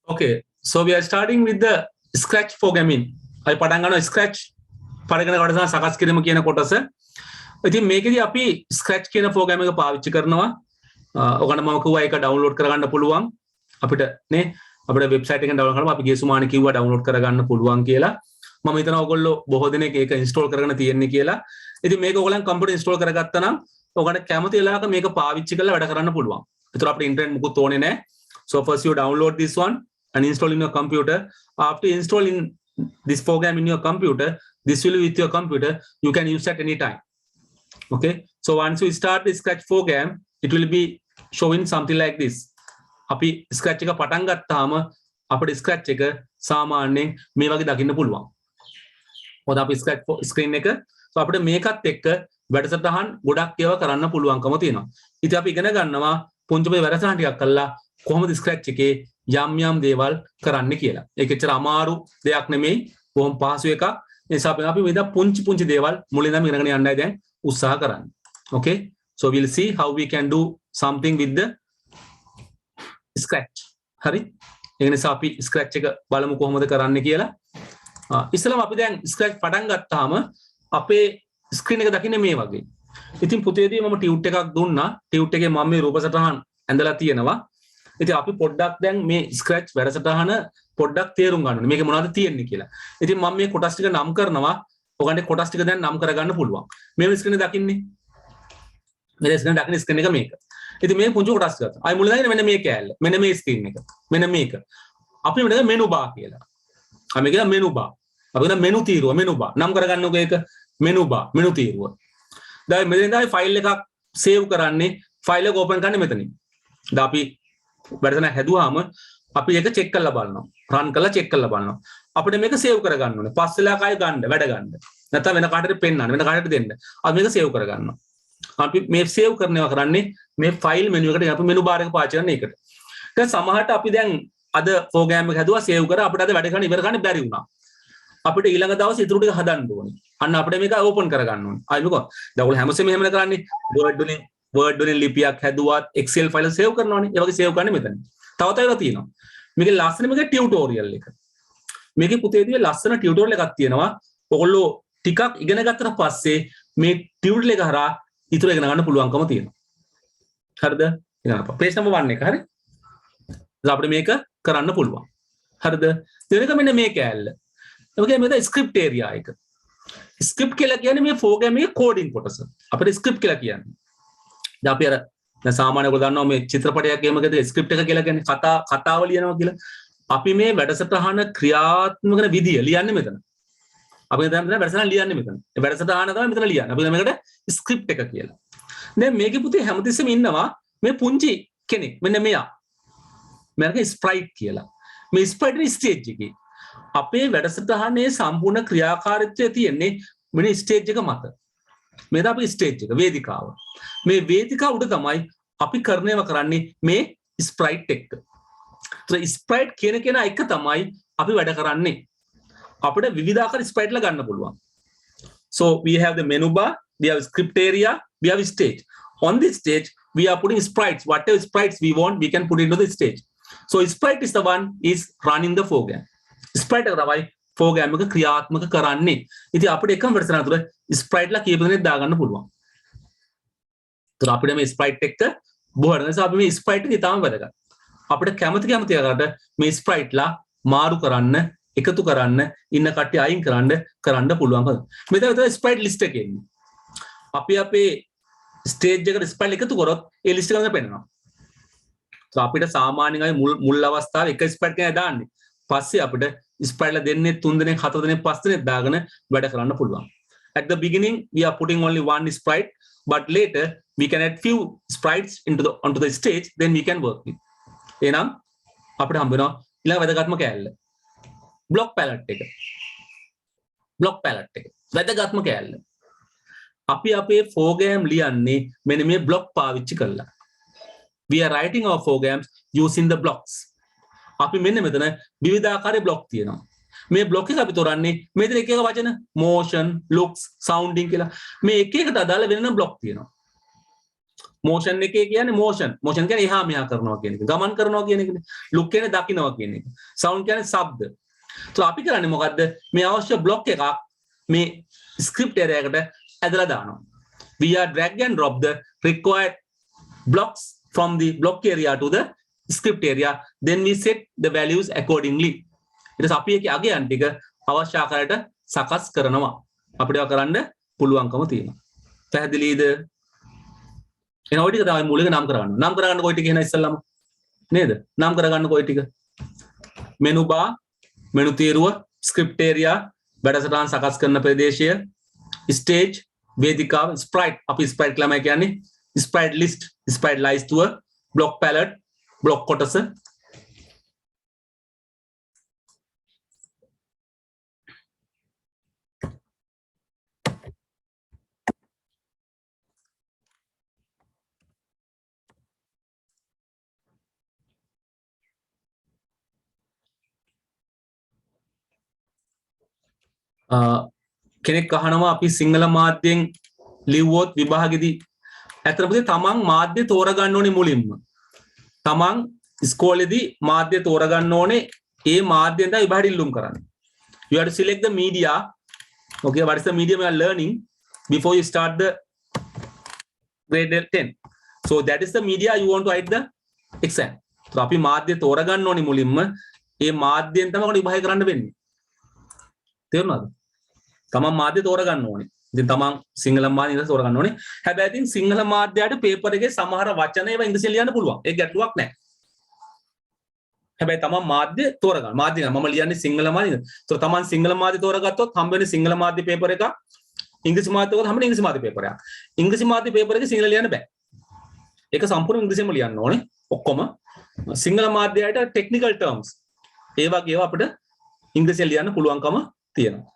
Okay, so we are starting with the scratch programming. අපි පටන් ගන්නවා scratch පරිගණක කොටස සකස් කිරීම කියන කොටස. ඉතින් මේකෙදි අපි scratch කියන program එක පාවිච්චි කරනවා. ඔයගොල්ලෝ මම කිව්වා ඒක download කරගන්න පුළුවන්. අපිට නේ අපේ website එකෙන් download කරලා අපි ගිය සුමානේ කිව්වා download කරගන්න පුළුවන් කියලා. මම හිතනවා ඔයගොල්ලෝ බොහෝ දෙනෙක් ඒක install කරගෙන තියෙන්නේ කියලා. ඉතින් මේක ඔයගොල්ලන් computer install කරගත්තා නම් ඔයගොල්ලන්ට කැමති වෙලාවක මේක පාවිච්චි කරලා වැඩ කරන්න පුළුවන්. ඒතර අපිට internet මුකුත් ඕනේ නැහැ. So first you download this one and install in your computer. After installing this program in your computer, this will be with your computer. You can use at any time. Okay. So once you start the scratch program, it will be showing something like this. අපි scratch එක පටන් ගත්තාම අපිට scratch එක සාමාන්‍යයෙන් මේ වගේ දකින්න පුළුවන්. මොකද අපි scratch screen එක so අපිට මේකත් එක්ක වැඩසටහන් ගොඩක් ඒවා කරන්න පුළුවන්කම තියෙනවා. ඉතින් අපි ඉගෙන ගන්නවා පුංචි පොඩි වැඩසටහන් ටිකක් කරලා කොහොමද scratch එකේ යම් යම් දේවල් කරන්න කියලා. ඒක එච්චර අමාරු දෙයක් නෙමෙයි. බොහොම පහසු එකක්. ඒ නිසා අපි මේ පුංචි දේවල් මුලින්ම ඉගෙනගෙන යන්නයි දැන් උත්සාහ කරන්නේ. Okay? So we'll see how we can do something with the scratch. හරි? ඒ නිසා අපි scratch එක බලමු කොහොමද කරන්න කියලා. ඉස්සෙල්ලාම අපි දැන් scratch පටන් ගත්තාම අපේ screen එක දකින්නේ මේ වගේ. ඉතින් පුතේදී මම ටියුට් එකක් දුන්නා. ටියුට් එකේ මම මේ රූප සටහන් ඇඳලා තියෙනවා. ඉතින් අපි පොඩ්ඩක් දැන් මේ ස්ක්‍රැච් වැඩසටහන පොඩ්ඩක් තේරුම් ගන්න ඕනේ. මේකේ මොනවද තියෙන්නේ කියලා. ඉතින් මම මේ කොටස් ටික නම් කරනවා. ඔයගොල්ලන්ට කොටස් ටික දැන් නම් කරගන්න පුළුවන්. මේ ස්ක්‍රීන් එක දකින්නේ. මේ ස්ක්‍රීන් එක දකින්න ස්ක්‍රීන් එක මේක. ඉතින් මේ පුංචි කොටස් ටික. ආයි මුල දකින්න මෙන්න මේ කෑල්ල. මෙන්න මේ ස්ක්‍රීන් එක. මෙන්න මේක. අපි මෙතන මෙනු බාර් කියලා. අපි කියන මෙනු බාර්. අපි කියන මෙනු තීරුව මෙනු බාර්. නම් කරගන්නකෝ ඒක මෙනු බාර් මෙනු තීරුව. දැන් මෙතන ඉඳන් ෆයිල් එකක් සේව් කරන්නේ ෆයිල් එක ඕපන් කරන්නේ මෙතනින්. දැන් අපි වැඩසටහන හැදුවාම අපි ඒක චෙක් කරලා බලනවා. රන් කරලා චෙක් කරලා බලනවා. අපිට මේක සේව් කරගන්න ඕනේ. පස්සෙලා කය ගන්න වැඩ ගන්න. නැත්නම් වෙන කාටට පෙන්නන්න වෙන කාටට දෙන්න. අපි මේක සේව් කරගන්නවා. අපි මේ සේව් කරනවා කරන්නේ මේ ෆයිල් මෙනු එකට අපි මෙනු බාර් එක පාවිච්චි කරන එකට. දැන් සමහරට අපි දැන් අද ප්‍රෝග්‍රෑම් එක හැදුවා සේව් කරා අපිට අද වැඩ කරන්න ඉවර කරන්න බැරි වුණා. අපිට ඊළඟ දවසේ ඉතුරු ටික හදන්න ඕනේ. අන්න අපිට මේක ඕපන් කරගන්න ඕනේ. ආයි මොකද? දැන් ඔයගොල්ලෝ හැමසෙම එහෙම කරන්නේ Word වලින් ලිපියක් හැදුවත් Excel ෆයිල් සේව් කරනවානේ. ඒ වගේ සේව් කරන්නේ මෙතන. තව ඒවා තියෙනවා. මේකේ ලස්සන මේකේ ටියුටෝරියල් එක. මේකේ පුතේදී ලස්සන ටියුටෝරියල් එකක් තියෙනවා. ඔයගොල්ලෝ ටිකක් ඉගෙන ගත්තට පස්සේ මේ ටියුටෝරියල් එක හරහා ඉතුරු ඉගෙන ගන්න පුළුවන්කම තියෙනවා. හරිද? ඉතින් පේජ් නම්බර් 1 එක හරි. දැන් අපිට මේක කරන්න පුළුවන්. හරිද? දෙවෙනි එක මෙන්න මේ කෑල්ල. ඔකේ මේක ස්ක්‍රිප්ට් ඒරියා එක. ස්ක්‍රිප්ට් කියලා කියන්නේ මේ ප්‍රෝග්‍රෑම් එකේ කෝඩින් කොටස. අපිට ස්ක්‍රිප්ට් කියලා කියන්නේ. දැන් අපි අර දැන් සාමාන්‍යයෙන් ඔයගොල්ලෝ දන්නවා මේ චිත්‍රපටයක් ගේමකදී ස්ක්‍රිප්ට් එක කියලා කියන්නේ කතාව ලියනවා කියලා. අපි මේ වැඩසටහන ක්‍රියාත්මක කරන විදිය ලියන්නේ මෙතන. අපි දැන් වැඩසටහන ලියන්නේ මෙතන. ඒ වැඩසටහන තමයි මෙතන ලියන්නේ. අපි මේකට ස්ක්‍රිප්ට් එක කියලා. දැන් මේකේ පුතේ හැමතිස්සෙම ඉන්නවා මේ පුංචි කෙනෙක්. මෙන්න මෙයා. මේක ස්ප්‍රයිට් කියලා. මේ ස්ප්‍රයිට් නේ ස්ටේජ් එකේ. අපේ වැඩසටහනේ සම්පූර්ණ ක්‍රියාකාරීත්වය තියෙන්නේ මෙන්න ස්ටේජ් එක මත. මේක අපි ස්ටේජ් එක වේදිකාව. මේ වේදිකාව උඩ තමයි අපි කරනේව කරන්නේ මේ ස්ප්‍රයිට් එක්ක. ඒත් ස්ප්‍රයිට් කියන කෙනා එක තමයි අපි වැඩ කරන්නේ. අපිට විවිධාකාර ස්ප්‍රයිට්ලා ගන්න පුළුවන්. So we have the menu bar, we have script area, we have stage. On this stage we are putting sprites. Whatever sprites we want, we can put into the stage. So sprite is the one is running the program. Sprite එක තමයි program එක ක්‍රියාත්මක කරන්නේ. ඉතින් අපිට එකම වැඩසටහන තුළ ස්ප්‍රයිට්ලා කීප දෙනෙක් දාගන්න පුළුවන්. ඒතර අපිට මේ ස්ප්‍රයිට් එක බොහෝ නිසා අපි මේ ස්ප්‍රයිට් එක ඉතාම වැදගත්. අපිට කැමති ආකාරයට මේ ස්ප්‍රයිට්ලා මාරු කරන්න, එකතු කරන්න, ඉන්න කට්ටිය අයින් කරන්න පුළුවන්. මෙතන තමයි ස්ප්‍රයිට් ලිස්ට් එකේ ඉන්නේ. අපි අපේ ස්ටේජ් එකට ස්ප්‍රයිට් එකතු කරොත් ඒ ලිස්ට් එක ගන්න පෙන්නනවා. ඒතර අපිට සාමාන්‍යයෙන් මුල් අවස්ථාවේ එක ස්ප්‍රයිට් කෙනෙක් දාන්නේ. පස්සේ අපිට ස්ප්‍රයිට්ලා දෙන්නේ 3 දෙනෙක් 4 දෙනෙක් 5 දෙනෙක් දාගෙන වැඩ කරන්න පුළුවන්. At the beginning we are putting only one sprite, but later we can add few sprites onto the stage, then we can work with. එහෙනම් අපිට හම්බ වෙනවා ඊළඟ වැදගත්ම කෑල්ල. block palette එක. block palette එක. වැදගත්ම කෑල්ල. අපි අපේ program ලියන්නේ මෙන්න මේ block පාවිච්චි කරලා. We are writing our programs using the blocks. අපි මෙන්න මෙතන විවිධාකාරයේ block තියෙනවා. මේ block එක අපි තෝරන්නේ මෙතන එක එක වචන motion, looks, sounding කියලා මේ එක එකට අදාළ වෙන block තියෙනවා. motion එකේ කියන්නේ motion කියන්නේ එහා මෙහා කරනවා කියන එක. ගමන් කරනවා කියන එකනේ. look කියන්නේ දකින්නවා කියන එක. sound කියන්නේ ශබ්ද. so අපි කරන්නේ මොකද්ද? මේ අවශ්‍ය block එකක් මේ script area එකට ඇදලා දානවා. We are drag and drop the required blocks from the block area to the script area. Then we set the values accordingly. ඊට පස්සේ අපි ඒකේ අගයන් ටික අවශ්‍ය ආකාරයට සකස් කරනවා. අපිට ඒවා කරන්න පුළුවන්කම තියෙනවා. පැහැදිලිද? එහෙනම් ওই ටික තමයි මූලික නම් කරගන්න. නම් කරගන්න කොයි ටික එහෙනම් ඉස්සල්ලාම නේද? නම් කරගන්න කොයි ටික? menu bar, menu තීරුව, script area, වැඩසටහන් සකස් කරන ප්‍රදේශය, stage, වේදිකාව, sprite. අපි sprite ළමයි කියන්නේ sprite list, sprite ලයිස්තුව, block palette, block කොටස. කෙනෙක් අහනවා අපි සිංහල මාධ්‍යයෙන් ලිව්වොත් විභාගෙදී ඇත්තටම තමන් මාධ්‍ය තෝරගන්න ඕනේ මුලින්ම. තමන් ඉස්කෝලේදී මාධ්‍ය තෝරගන්න ඕනේ ඒ මාධ්‍යෙන් තමයි විභාගෙ ඉල්ලුම් කරන්නේ. You have to select the media. Okay, what is the medium you are learning before you start the grade 10. So that is the media you want to write the exam. So අපි මාධ්‍ය තෝරගන්න ඕනේ මුලින්ම. ඒ මාධ්‍යෙන් තමයි අපිට විභාගය කරන්න වෙන්නේ. තේරුණාද? තමන් මාධ්‍ය තෝරගන්න ඕනේ. ඉතින් තමන් සිංහල මාධ්‍ය ඉඳලා තෝරගන්න ඕනේ. හැබැයි ඉතින් සිංහල මාධ්‍යයට පේපර් එකේ සමහර වචන ඒවා ඉංග්‍රීසියෙන් ලියන්න පුළුවන්. ඒක ගැටලුවක් නැහැ. හැබැයි තමන් මාධ්‍ය තෝරගන්න. මාධ්‍ය මම ලියන්නේ සිංහල මාධ්‍යද. ඒතකොට තමන් සිංහල මාධ්‍ය තෝරගත්තොත් හම්බ වෙන්නේ සිංහල මාධ්‍ය පේපර් එකක්. ඉංග්‍රීසි මාධ්‍ය තෝරගත්තොත් හම්බ වෙන්නේ ඉංග්‍රීසි මාධ්‍ය පේපර් එකක්. ඉංග්‍රීසි මාධ්‍ය පේපර් එකේ සිංහල ලියන්න බෑ. ඒක සම්පූර්ණ ඉංග්‍රීසියෙන්ම ලියන්න ඕනේ. ඔක්කොම සිංහල මාධ්‍යයට ටෙක්නිකල් ටර්ම්ස් ඒ වගේ ඒවා අපිට ඉංග්‍රීසියෙන් ලියන්න පුළුවන්කම තියෙනවා.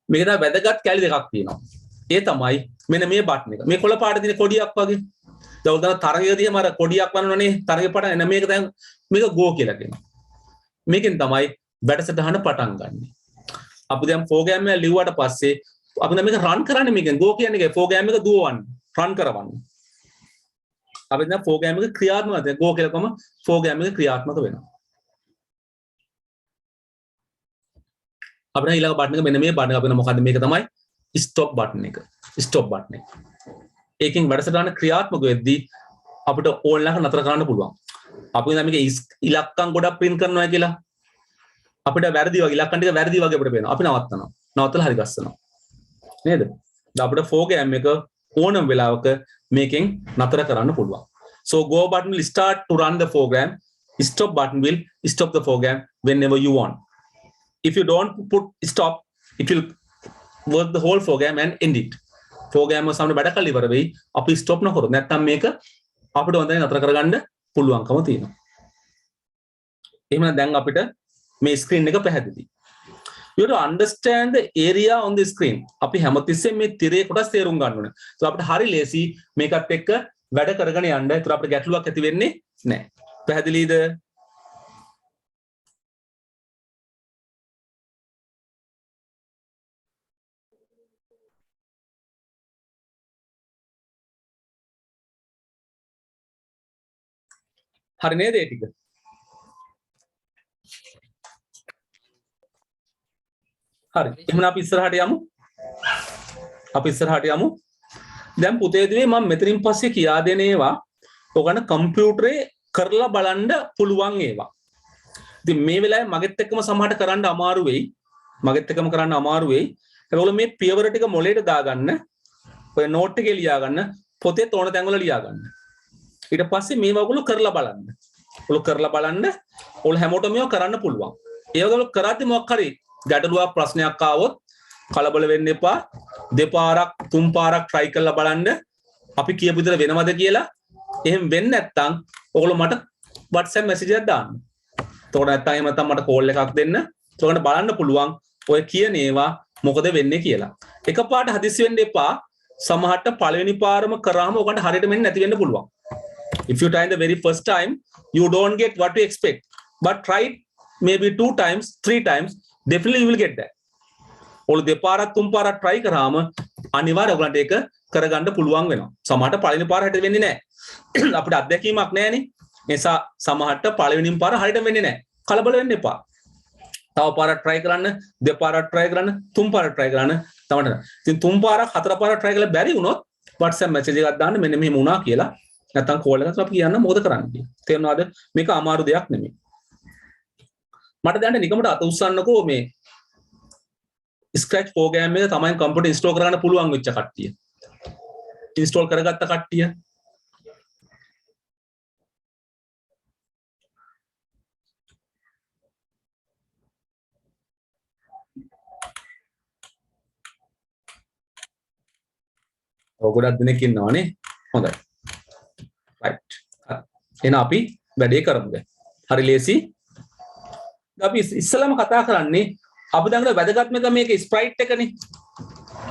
මේක තමයි වැදගත් කැලි දෙකක් තියෙනවා. ඒ තමයි මෙන්න මේ බටන් එක. මේ කොළ පාට තියෙන කොඩියක් වගේ. දැන් උදාහරණ තරගයේදී මම කොඩියක් වන්නවනේ තරගේ පටන් එන මේක දැන් මේක ගෝ කියලා කියනවා. මේකෙන් තමයි වැඩසටහන පටන් ගන්නෙ. අපි දැන් ප්‍රෝග්‍රෑම් එක ලිව්වට පස්සේ අපි දැන් මේක රන් කරන්නේ මේකෙන් ගෝ කියන්නේ ඒකයි ප්‍රෝග්‍රෑම් එක දුවවන්න රන් කරවන්න. අපි දැන් ප්‍රෝග්‍රෑම් එක ක්‍රියාත්මක දැන් ගෝ කියලා කොම ප්‍රෝග්‍රෑම් එක ක්‍රියාත්මක වෙනවා. අපිට ඊළඟ බටන් එක මෙන්න මේ බටන් එක අපිට මොකද්ද මේක තමයි ස්ටොප් බටන් එක. ස්ටොප් බටන් එක. ඒකෙන් වැඩසටහන ක්‍රියාත්මක වෙද්දී අපිට ඕන්ලයින් එක නතර කරන්න පුළුවන්. අපි දැන් මේක ඉලක්කම් ගොඩක් print කරනවා කියලා අපිට වැරදි වගේ ඉලක්කම් ටික වැරදි වගේ අපිට පේනවා. අපි නවත්තනවා. නවත්තලා හරි ගස්සනවා. නේද? දැන් අපිට ප්‍රෝග්‍රෑම් එක ඕනම වෙලාවක මේකෙන් නතර කරන්න පුළුවන්. So go button will start to run the program. Stop button will stop the program whenever you want. If you don't put stop, it will work the whole program and end it. Program එක සමහර වැඩ කළ ඉවර වෙයි. අපි stop නොකරොත් නැත්නම් මේක අපිට හොඳට නතර කරගන්න පුළුවන්කම තියෙනවා. එහෙනම් දැන් අපිට මේ screen එක පැහැදිලි. You have to understand the area on the screen. අපි හැමතිස්සෙම මේ තිරේ කොටස් තේරුම් ගන්න ඕනේ. So අපිට හරි ලේසි මේකත් එක්ක වැඩ කරගෙන යන්න. ඒතර අපිට ගැටලුවක් ඇති වෙන්නේ නැහැ. පැහැදිලිද? හරි නේද ඒ ටික? හරි. එහෙනම් අපි ඉස්සරහට යමු. දැන් පුතේදී මම මෙතනින් පස්සේ කියා දෙන ඒවා ඔයගොල්ලන් කම්පියුටරේ කරලා බලන්න පුළුවන් ඒවා. ඉතින් මේ වෙලාවේ මගෙත් එක්කම සමහරට කරන්න අමාරු වෙයි. ඒගොල්ලෝ මේ පියවර ටික මොලේට දාගන්න, ඔය නෝට් එකේ ලියා ගන්න, පොතේ තෝරන තැන් වල ලියා ගන්න. ඊට පස්සේ මේවා ඔයගොල්ලෝ කරලා බලන්න. ඔයගොල්ලෝ හැමෝටම මේවා කරන්න පුළුවන්. ඒ වගේ කරද්දි මොකක් හරි ගැටලුවක් ප්‍රශ්නයක් ආවොත් කලබල වෙන්න එපා. දෙපාරක් තුන් පාරක් try කරලා බලන්න. අපි කියපු විදිහට වෙනවද කියලා. එහෙම වෙන්නේ නැත්නම් ඔයගොල්ලෝ මට WhatsApp message එකක් දාන්න. එතකොට නැත්නම් මට call එකක් දෙන්න. එතකොට බලන්න පුළුවන් ඔය කියන ඒවා මොකද වෙන්නේ කියලා. එකපාරට හදිස්සි වෙන්න එපා. සමහරට පළවෙනි පාරම කරාම ඔයගොල්ලන්ට හරියට මෙන්න නැති වෙන්න පුළුවන්. If you try the very first time, you don't get what you expect. But try it maybe 2 times, 3 times, definitely you will get that. ඔයාලා දෙපාරක් තුන් පාරක් try කරාම අනිවාර්යයෙන් ඔයගලන්ට ඒක කරගන්න පුළුවන් වෙනවා. සමහරට පළවෙනි පාර හරියට වෙන්නේ නැහැ. අපිට අත්දැකීමක් නැහැනේ. නිසා සමහරට පළවෙනිම පාර හරියට වෙන්නේ නැහැ. කලබල වෙන්න එපා. තව පාරක් try කරන්න, දෙපාරක් try කරන්න, තුන් පාරක් try කරන්න තමයි. ඉතින් තුන් පාරක් හතර පාරක් try කරලා බැරි වුණොත් WhatsApp message එකක් දාන්න මෙන්න මෙහෙම වුණා කියලා. නැත්තම් call එකකට අපි කියන්න මොකද කරන්න කියලා. තේරෙනවද? මේක අමාරු දෙයක් නෙමෙයි. මට දැන් නිකමට අත උස්සන්නකෝ මේ ස්ක්‍රැච් ප්‍රෝග්‍රෑම් එක තමයි කම්පියුටර් ඉන්ස්ටෝල් කරගන්න පුළුවන් වෙච්ච කට්ටිය. ඉන්ස්ටෝල් කරගත්ත කට්ටිය. ඔය ගොඩක් දෙනෙක් ඉන්නවනේ. හොඳයි. right. එහෙනම් අපි වැඩේ කරමු දැන්. හරි ලේසි. අපි ඉස්සෙල්ලාම කතා කරන්නේ අපි දැන් වැදගත්ම එක මේක ස්ප්‍රයිට් එකනේ.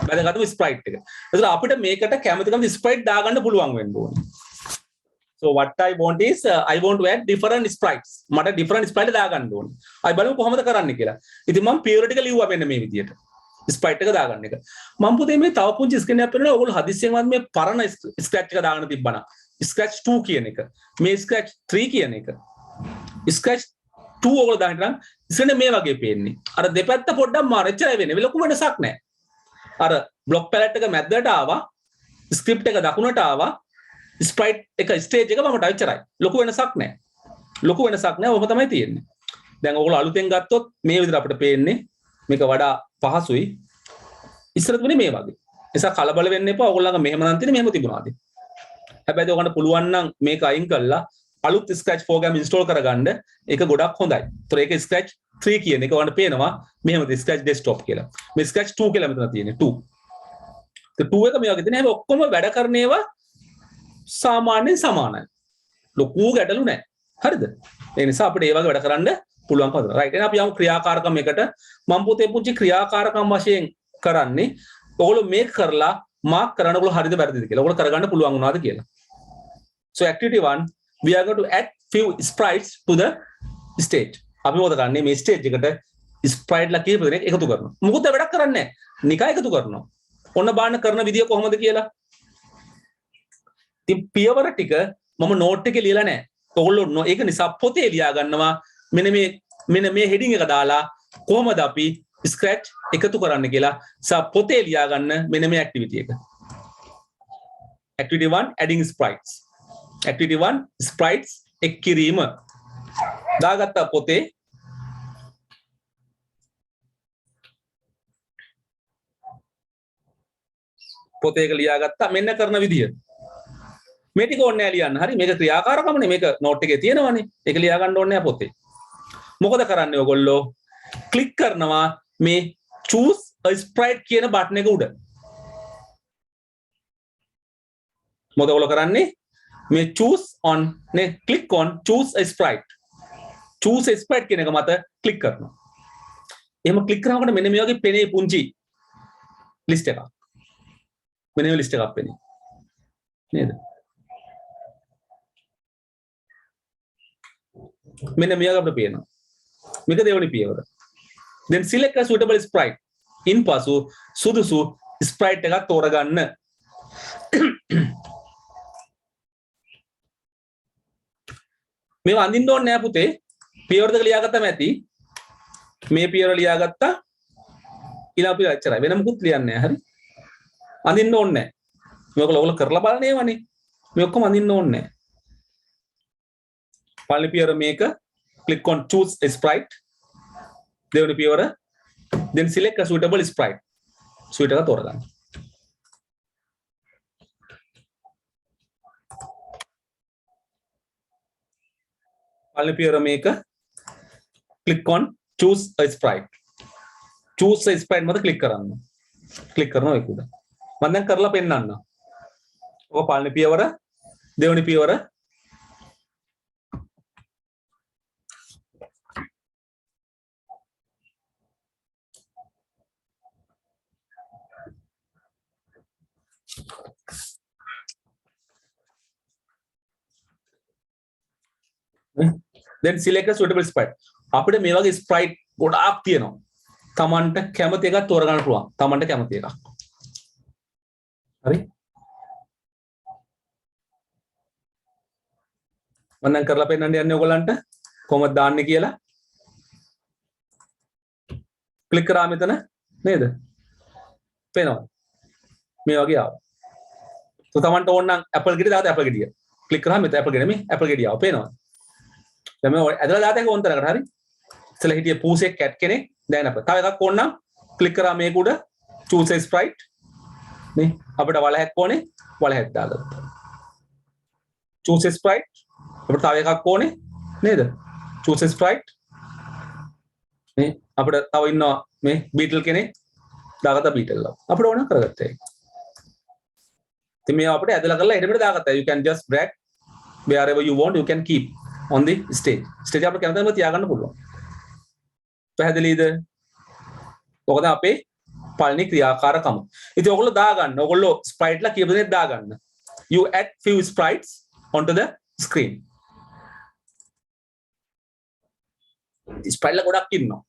වැදගත්ම ස්ප්‍රයිට් එක. ඒතර අපිට මේකට කැමති ස්ප්‍රයිට් දාගන්න පුළුවන් වෙන්න ඕනේ. So what I want is I want to add different sprites. මට different sprite දාගන්න ඕනේ. අපි බලමු කොහොමද කරන්න කියලා. ඉතින් මම periodic ලියුවා මෙන්න මේ විදියට. sprite එක දාගන්න එක. මම පුතේ මේ තව පුංචි ස්ක්‍රීන් එකක් පෙන්නනවා. ඔයගොල්ලෝ හදිස්සියෙන්වත් මේ පරණ scratch එක දාගන්න තිබ්බනම්. scratch 2 කියන එක. මේ scratch 3 කියන එක. scratch 2 ඔයගොල්ලෝ දාන්න නම් ඉස්සෙල්ලා මේ වගේ පේන්නේ. අර දෙපැත්ත පොඩ්ඩක් මාරු. එච්චරයි වෙන්නේ. ලොකු වෙනසක් නැහැ. අර block palette එක මැද්දට ආවා. script එක දකුණට ආවා. ස්ප්‍රයිට් එක ස්ටේජ් එක මමට එච්චරයි. ලොකු වෙනසක් නැහැ. ලොකු වෙනසක් නැහැ. ඔබ තමයි තියෙන්නේ. දැන් ඔයගොල්ලෝ අලුතෙන් ගත්තොත් මේ විදිහට අපිට පේන්නේ මේක වඩා පහසුයි. ඉස්සර තුනේ මේ වගේ. නිසා කලබල වෙන්න එපා. ඔයගොල්ලෝ ළඟ මෙහෙම නම් තියෙන්නේ මෙහෙම තිබුණාද? හැබැයි ඔයගොල්ලන්ට පුළුවන් නම් මේක අයින් කරලා අලුත් ස්ක්‍රැච් ප්‍රෝග්‍රෑම් ඉන්ස්ටෝල් කරගන්න ඒක ගොඩක් හොඳයි. ඒතර ඒක ස්ක්‍රැච් 3 කියන එක ඔයගොල්ලන්ට පේනවා මෙහෙමද ස්ක්‍රැච් ඩෙස්ක්ටොප් කියලා. මේ ස්ක්‍රැච් 2 කියලා මෙතන තියෙන්නේ 2. ඒ 2 එක මේ වගේ තියෙන හැබැයි ඔක්කොම වැඩ කරන ඒවා සාමාන්‍යයෙන් සමානයි. ලොකු ගැටලු නැහැ. හරිද? ඒ නිසා අපිට ඒ වගේ වැඩ කරන්න පුළුවන්කම තියෙනවා. රයිට්. එහෙනම් අපි යමු ක්‍රියාකාරකම් එකට. මම පුතේ පුංචි ක්‍රියාකාරකම් වශයෙන් කරන්නේ ඔයගොල්ලෝ මේක කරලා මාක් කරන්න ඔයගොල්ලෝ හරිද වැරදිද කියලා. ඔයගොල්ලෝ කරගන්න පුළුවන් වුණාද කියලා. So activity 1 we are going to add few sprites to the stage. අපි මොකද කරන්නේ මේ stage එකට sprite ලා කීප දෙනෙක් එකතු කරනවා. මොකද වැඩක් කරන්නේ නැහැ. නිකන් එකතු කරනවා. ඔන්න බලන්න කරන විදිය කොහොමද කියලා. ඉතින් පියවර ටික මම නෝට් එකේ ලියලා නැහැ. ඔයගොල්ලෝ ඒක නිසා පොතේ ලියා ගන්නවා. මෙන්න මේ හෙඩින් එක දාලා කොහොමද අපි ස්ක්‍රැච් එකතු කරන්න කියලා පොතේ ලියා ගන්න මෙන්න මේ ඇක්ටිවිටි එක. Activity 1 adding sprites. Activity 1 sprites එක් කිරීම. දාගත්තා පොතේ. පොතේ එක ලියාගත්තා මෙන්න කරන විදිය. මේ ටික ඕනේ නැහැ ලියන්න. හරි මේක ක්‍රියාකාරකමනේ මේක නෝට් එකේ තියෙනවනේ. ඒක ලියා ගන්න ඕනේ නැහැ පොතේ. මොකද කරන්නේ ඔයගොල්ලෝ? ක්ලික් කරනවා මේ choose a sprite කියන බටන් එක උඩ. මොකද ඔයගොල්ලෝ කරන්නේ? මේ choose on නේ click on choose a sprite. choose a sprite කියන එක මත ක්ලික් කරනවා. එහෙම ක්ලික් කරනකොට මෙන්න මේ වගේ පෙනේ පුංචි ලිස්ට් එකක්. මෙන්න මේ ලිස්ට් එකක් පෙනේ. නේද? මෙන්න මෙයාග අපිට පේනවා. මේක දෙවෙනි පියවර. then select a suitable sprite. ඉන්පසු සුදුසු sprite එකක් තෝරගන්න. මේව අඳින්න ඕනේ නෑ පුතේ. පියවර දෙක ලියාගත්තම ඇති. මේ පියවර ලියාගත්තා. ඊළඟ පියවර එච්චරයි. වෙන මොකුත් ලියන්නේ නෑ. හරි. අඳින්න ඕනේ නෑ. මේක ඔයගොල්ලෝ කරලා බලන්න ඒවනේ. මේ ඔක්කොම අඳින්න ඕනේ නෑ. පළවෙනි පියවර මේක click on choose a sprite. දෙවෙනි පියවර then select a suitable sprite. suite එක තෝරගන්න. පළවෙනි පියවර මේක click on choose a sprite. choose a sprite මත click කරන්න. click කරනවා ඒක උඩ. මම දැන් කරලා පෙන්නන්න. ඔක පළවෙනි පියවර දෙවෙනි පියවර then select a suitable sprite. අපිට මේ වගේ sprite ගොඩාක් තියෙනවා. තමන්ට කැමති එකක් තෝරගන්න පුළුවන්. තමන්ට කැමති එකක්. හරි? මම දැන් කරලා පෙන්නන්න යන්නේ ඔයගලන්ට කොහොමද දාන්නේ කියලා. ක්ලික් කරා මෙතන නේද? පේනවා. මේ වගේ ආවා. તો තමන්ට ඕන නම් Apple ගෙඩිය දාත Apple ගෙඩිය. ක්ලික් කරාම මෙතන Apple ගෙඩිය මේ Apple ගෙඩිය ආවා. පේනවා. දැන් මේ ඇදලා දාත එක ඕන තරකට හරි. ඉතල හිටිය පූසෙක් කැට් කෙනෙක් දැන් අප. තව එකක් ඕන නම් ක්ලික් කරා මේක උඩ choose a sprite නේ අපිට වලහැක් ඕනේ වලහැක් දාගත්තා. choose a sprite අපිට තව එකක් ඕනේ නේද? choose a sprite නේ අපිට තව ඉන්නවා මේ beetle කෙනෙක් දාගත්තා beetle අපිට ඕන කරගත්තා ඒක. ඉතින් මේ අපිට ඇදලා කරලා හෙට මෙහෙට දාගත්තා. you can just drag wherever you want, you can keep on the stage. stage අපිට කැමති නම් තියාගන්න පුළුවන්. පැහැදිලිද? ඔකද අපේ පළවෙනි ක්‍රියාකාරකම. ඉතින් ඔයගොල්ලෝ දාගන්න. ඔයගොල්ලෝ sprite ලා කීප දෙනෙක් දාගන්න. You add few sprites onto the screen. sprite ලා ගොඩක් ඉන්නවා.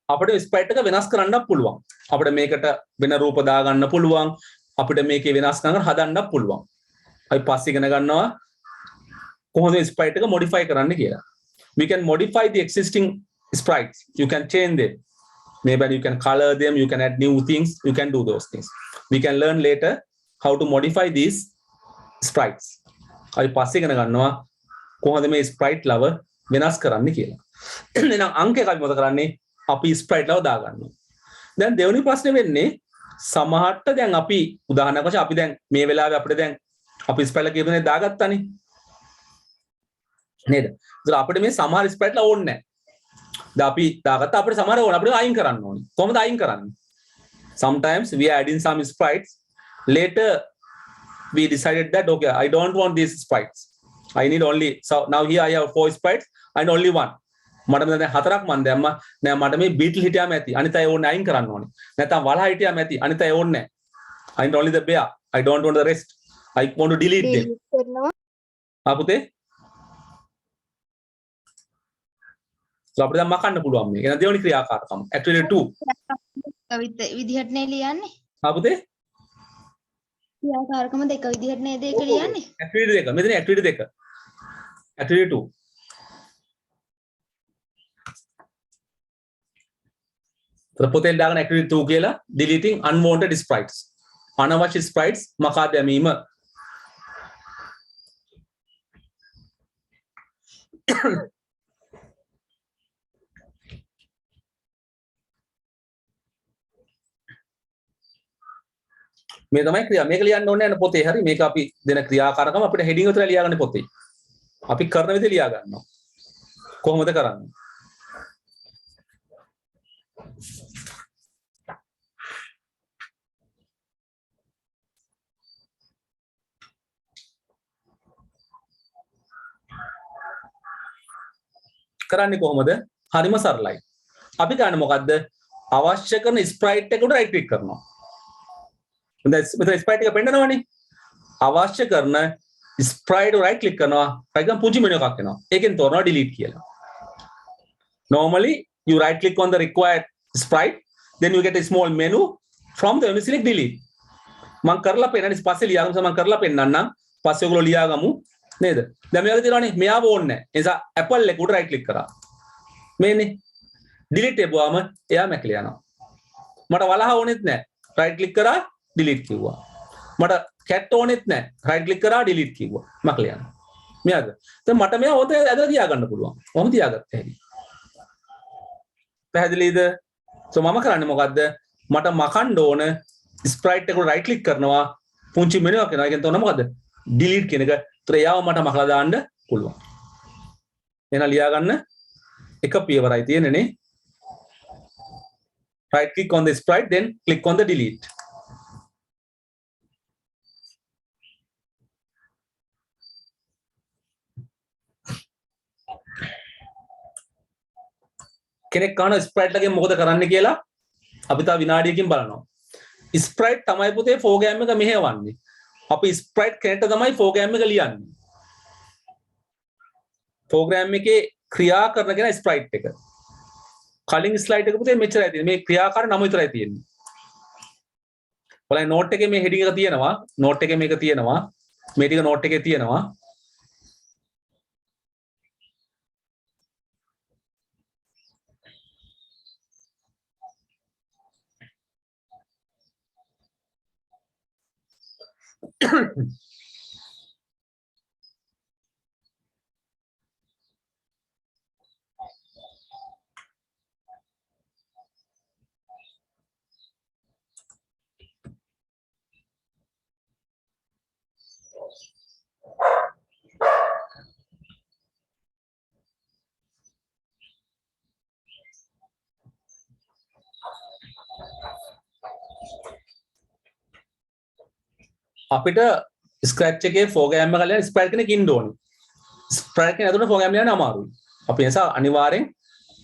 අපිට sprite එක වෙනස් කරන්න පුළුවන්. අපිට මේකට වෙන රූප දාගන්න පුළුවන්. අපිට මේකේ වෙනස් කරන්න හදන්න පුළුවන්. අපි පස්සේ ඉගෙන ගන්නවා කොහොමද sprite එක modify කරන්න කියලා. We can modify the existing sprites. You can change them. Maybe you can color them, you can add new things, you can do those things. We can learn later how to modify these sprites. අපි පස්සේ ඉගෙන ගන්නවා කොහොමද මේ sprite ලව වෙනස් කරන්න කියලා. එහෙනම් අංක එක අපි මොකද කරන්නේ? අපි sprite ලව දාගන්නවා. දැන් දෙවෙනි ප්‍රශ්නේ වෙන්නේ සමහරට දැන් අපි උදාහරණයක් වශයෙන් අපි දැන් මේ වෙලාවේ අපිට දැන් අපි sprite ලා කියපනේ දාගත්තානේ. නේද? ඒතර අපිට මේ සමහර sprite ලා ඕනේ නැහැ. දැන් අපි දාගත්තා අපිට සමහර ඕන අපිට අයින් කරන්න ඕනේ. කොහොමද අයින් කරන්නේ? Sometimes we are adding some sprites. Later we decided that okay, I don't want these sprites. I need only, so now here I have 4 sprites and only one. මට දැන් හතරක් මන් දැම්මා. නෑ මට මේ beetle හිටියාම ඇති. අනිත් අය ඕනේ අයින් කරන්න ඕනේ. නැත්නම් වලහ හිටියාම ඇති. අනිත් අය ඕනේ නැහැ. I need only the bear. I don't want the rest. I want to delete them. පුතේ අපිට දැන් මකන්න පුළුවන් මේක. එහෙනම් දෙවෙනි ක්‍රියාකාරකම activity 2 විදිහට නේ ලියන්නේ. පුතේ ක්‍රියාකාරකම දෙක විදිහට නේද ඒක ලියන්නේ. activity 2 මෙතන activity 2 activity 2 පොතෙන් දාගෙන activity 2 කියලා deleting unwanted sprites අනවශ්‍ය sprites මකා දැමීම. මේ තමයි ක්‍රියා මේක ලියන්න ඕනේ නැහැ පොතේ හරි මේක අපි දෙන ක්‍රියාකාරකම අපිට හෙඩින් විතර ලියාගන්න පොතේ අපි කරන විදිහ ලියා ගන්නවා කොහොමද කරන්නේ කරන්නේ කොහොමද හරිම සරලයි අපි ගන්න මොකද්ද අවශ්‍ය කරන ස්ප්‍රයිට් එකට රයිට් ක්ලික් කරනවා මෙතන ස්ප්‍රයිට් එක පෙන්නනවනේ අවශ්‍ය කරන ස්ප්‍රයිට් රයිට් ක්ලික් කරනවා රයිට් ගම් පුංචි මෙනු එකක් එනවා ඒකෙන් තෝරනවා delete කියලා normally you right click on the required sprite then you get a small menu from the you select delete මම කරලා පෙන්නන්නේ පස්සේ ලියාගමු මම කරලා පෙන්නන්නම් පස්සේ ඔයගොල්ලෝ ලියාගමු නේද දැන් මේක තියෙනවනේ මෙයාව ඕනේ නැහැ ඒ නිසා apple එක උඩ right click කරා මේනේ delete එපුවාම එයා මැකලා යනවා මට වලහ ඕනෙත් නැහැ right click කරා delete කිව්වා මට cat ඕනෙත් නැහැ right click කරා delete කිව්වා මැකලා යනවා මෙයාද දැන් මට මෙයා හොත ඇදලා තියාගන්න පුළුවන් කොහොම තියාගත්තා හැටි පැහැදිලිද සෝ මම කරන්නේ මොකද්ද මට මකන්න ඕන ස්ප්‍රයිට් එකට රයිට් ක්ලික් කරනවා පුංචි මෙනු එකක් එනවා ඒකෙන් තෝරන මොකද්ද ඩිලීට් කියන එක ඒතර එයාව මට මකලා දාන්න පුළුවන් එහෙනම් ලියා ගන්න එක පියවරයි තියෙන්නේ නේ right click on the sprite then click on the delete කෙනෙක් කන ස්ප්‍රයිට් එකෙන් මොකද කරන්න කියලා අපි තා විනාඩියකින් බලනවා ස්ප්‍රයිට් තමයි පුතේ ප්‍රෝග්‍රෑම් එක මෙහෙවන්නේ අපි ස්ප්‍රයිට් කෙනෙක්ට තමයි ප්‍රෝග්‍රෑම් එක ලියන්නේ ප්‍රෝග්‍රෑම් එකේ ක්‍රියා කරන කෙනා ස්ප්‍රයිට් එක කලින් ස්ලයිඩ් එක පුතේ මෙච්චරයි තියෙන්නේ. මේ ක්‍රියාකාර නම විතරයි තියෙන්නේ. බලන්න නෝට් එකේ මේ හෙඩින් එක තියෙනවා. නෝට් එකේ මේක තියෙනවා. මේ ටික නෝට් එකේ තියෙනවා. අපිට ස්ක්‍රැච් එකේ ප්‍රෝග්‍රෑම් එක ගන්න ස්ප්‍රයිට් කෙනෙක් ඉන්න ඕනේ. ස්ප්‍රයිට් කෙනෙක් ඇතුළේ ප්‍රෝග්‍රෑම් ලියන්න අමාරුයි. අපි ඒ නිසා අනිවාර්යෙන්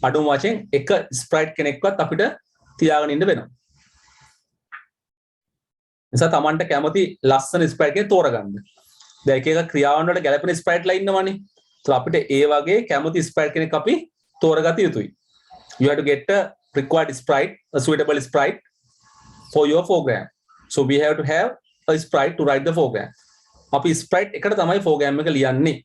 අඩුම වශයෙන් එක ස්ප්‍රයිට් කෙනෙක්වත් අපිට තියාගෙන ඉන්න වෙනවා. නිසා Tamanට කැමති ලස්සන ස්ප්‍රයිට් කෙනෙක් තෝරගන්න. දැන් එක එක ක්‍රියාවන් වලට ගැලපෙන ස්ප්‍රයිට්ලා ඉන්නවනේ. so අපිට ඒ වගේ කැමති ස්ප්‍රයිට් කෙනෙක් අපි තෝරගත යුතුයි. You have to get a required sprite, a suitable sprite for your program. So we have to have a sprite to write the program. අපි sprite එකට තමයි program එක ලියන්නේ.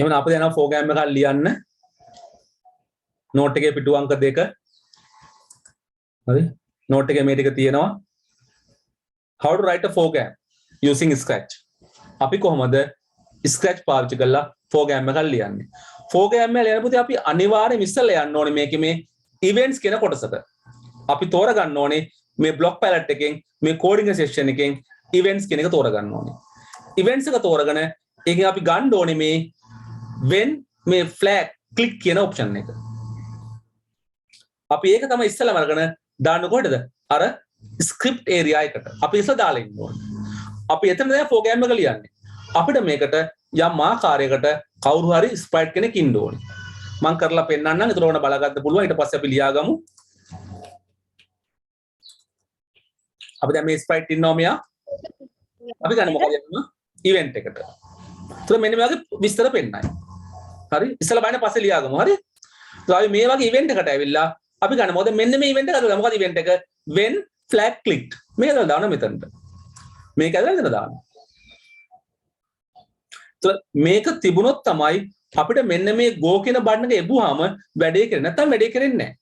එවන අපි යනවා program එකක් ලියන්න. note එකේ පිටු අංක 2. හරි. note එකේ මේ ටික තියෙනවා. How to write a program using Scratch. අපි කොහොමද Scratch පාවිච්චි කරලා program එකක් ලියන්නේ? program එක ලියන පුතේ අපි අනිවාර්යයෙන් ඉස්සෙල්ලා යන්න ඕනේ මේකේ මේ events කියන කොටසට. අපි තෝරගන්න ඕනේ මේ block palette එකෙන් මේ coding session එකෙන් events කියන එක තෝරගන්න ඕනේ. events එක තෝරගෙන ඒකෙන් අපි ගන්න ඕනේ මේ when මේ flag click කියන option එක. අපි ඒක තමයි ඉස්සෙල්ලාම අරගෙන දාන්න කොහෙටද? අර ස්ක්‍රිප්ට් ඒරියා එකට අපි ඉස්සෙල්ලා දාලා ඉන්න ඕනේ. අපි එතන දැන් ප්‍රෝග්‍රෑම් එක ලියන්නේ. අපිට මේකට යම් ආකාරයකට කවුරු හරි ස්ප්‍රයිට් කෙනෙක් ඉන්න ඕනේ. මම කරලා පෙන්නන්නම්. ඒතර ඕන බලගන්න පුළුවන්. ඊට පස්සේ අපි ලියාගමු. අපි දැන් මේ ස්ප්‍රයිට් ඉන්නවා මෙයා. අපි ගන්න මොකද යන්න ඉවෙන්ට් එකට. ඒතර මෙන්න මේ වගේ විස්තර පෙන්නයි. හරි? ඉස්සෙල්ලා බලන්න පස්සේ ලියාගමු. හරි? ඒතර අපි මේ වගේ ඉවෙන්ට් එකට ඇවිල්ලා අපි ගන්න මොකද මෙන්න මේ ඉවෙන්ට් එක අද මොකද ඉවෙන්ට් එක when flag clicked මේක ඇදලා දාන්න මෙතනට මේක ඇදලා මෙතන දාන්න. මේක තිබුණොත් තමයි අපිට මෙන්න මේ go කියන බටන් එක එබුවාම වැඩේ කරන්නේ. නැත්නම් වැඩේ කරන්නේ නැහැ.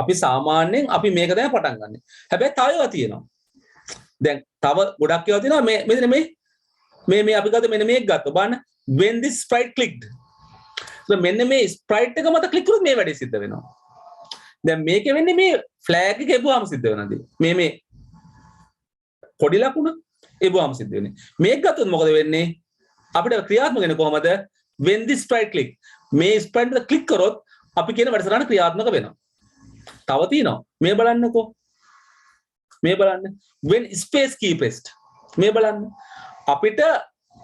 අපි සාමාන්‍යයෙන් අපි මේක දැන් පටන් ගන්න. හැබැයි තව ඒවා තියෙනවා. දැන් තව ගොඩක් ඒවා තියෙනවා මේ මෙතන මේ අපි ගත්ත මෙන්න මේක ගත්තා. බලන්න when this sprite clicked. මෙන්න මේ ස්ප්‍රයිට් එක මත ක්ලික් කරොත් මේ වැඩේ සිද්ධ වෙනවා. දැන් මේකේ වෙන්නේ මේ ෆ්ලෑග් එක එබුවාම සිද්ධ වෙනදී. මේ පොඩි ලකුණ එබුවාම සිද්ධ වෙන්නේ. මේක ගත්තොත් මොකද වෙන්නේ? අපිට ක්‍රියාත්මක වෙන්නේ කොහමද? when this sprite click. මේ ස්ප්‍රයිට් එක ක්ලික් කරොත් අපි කියන වැඩසටහන ක්‍රියාත්මක වෙනවා. තව තියෙනවා. මේ බලන්නකෝ. මේ බලන්න. when space key pressed. මේ බලන්න. අපිට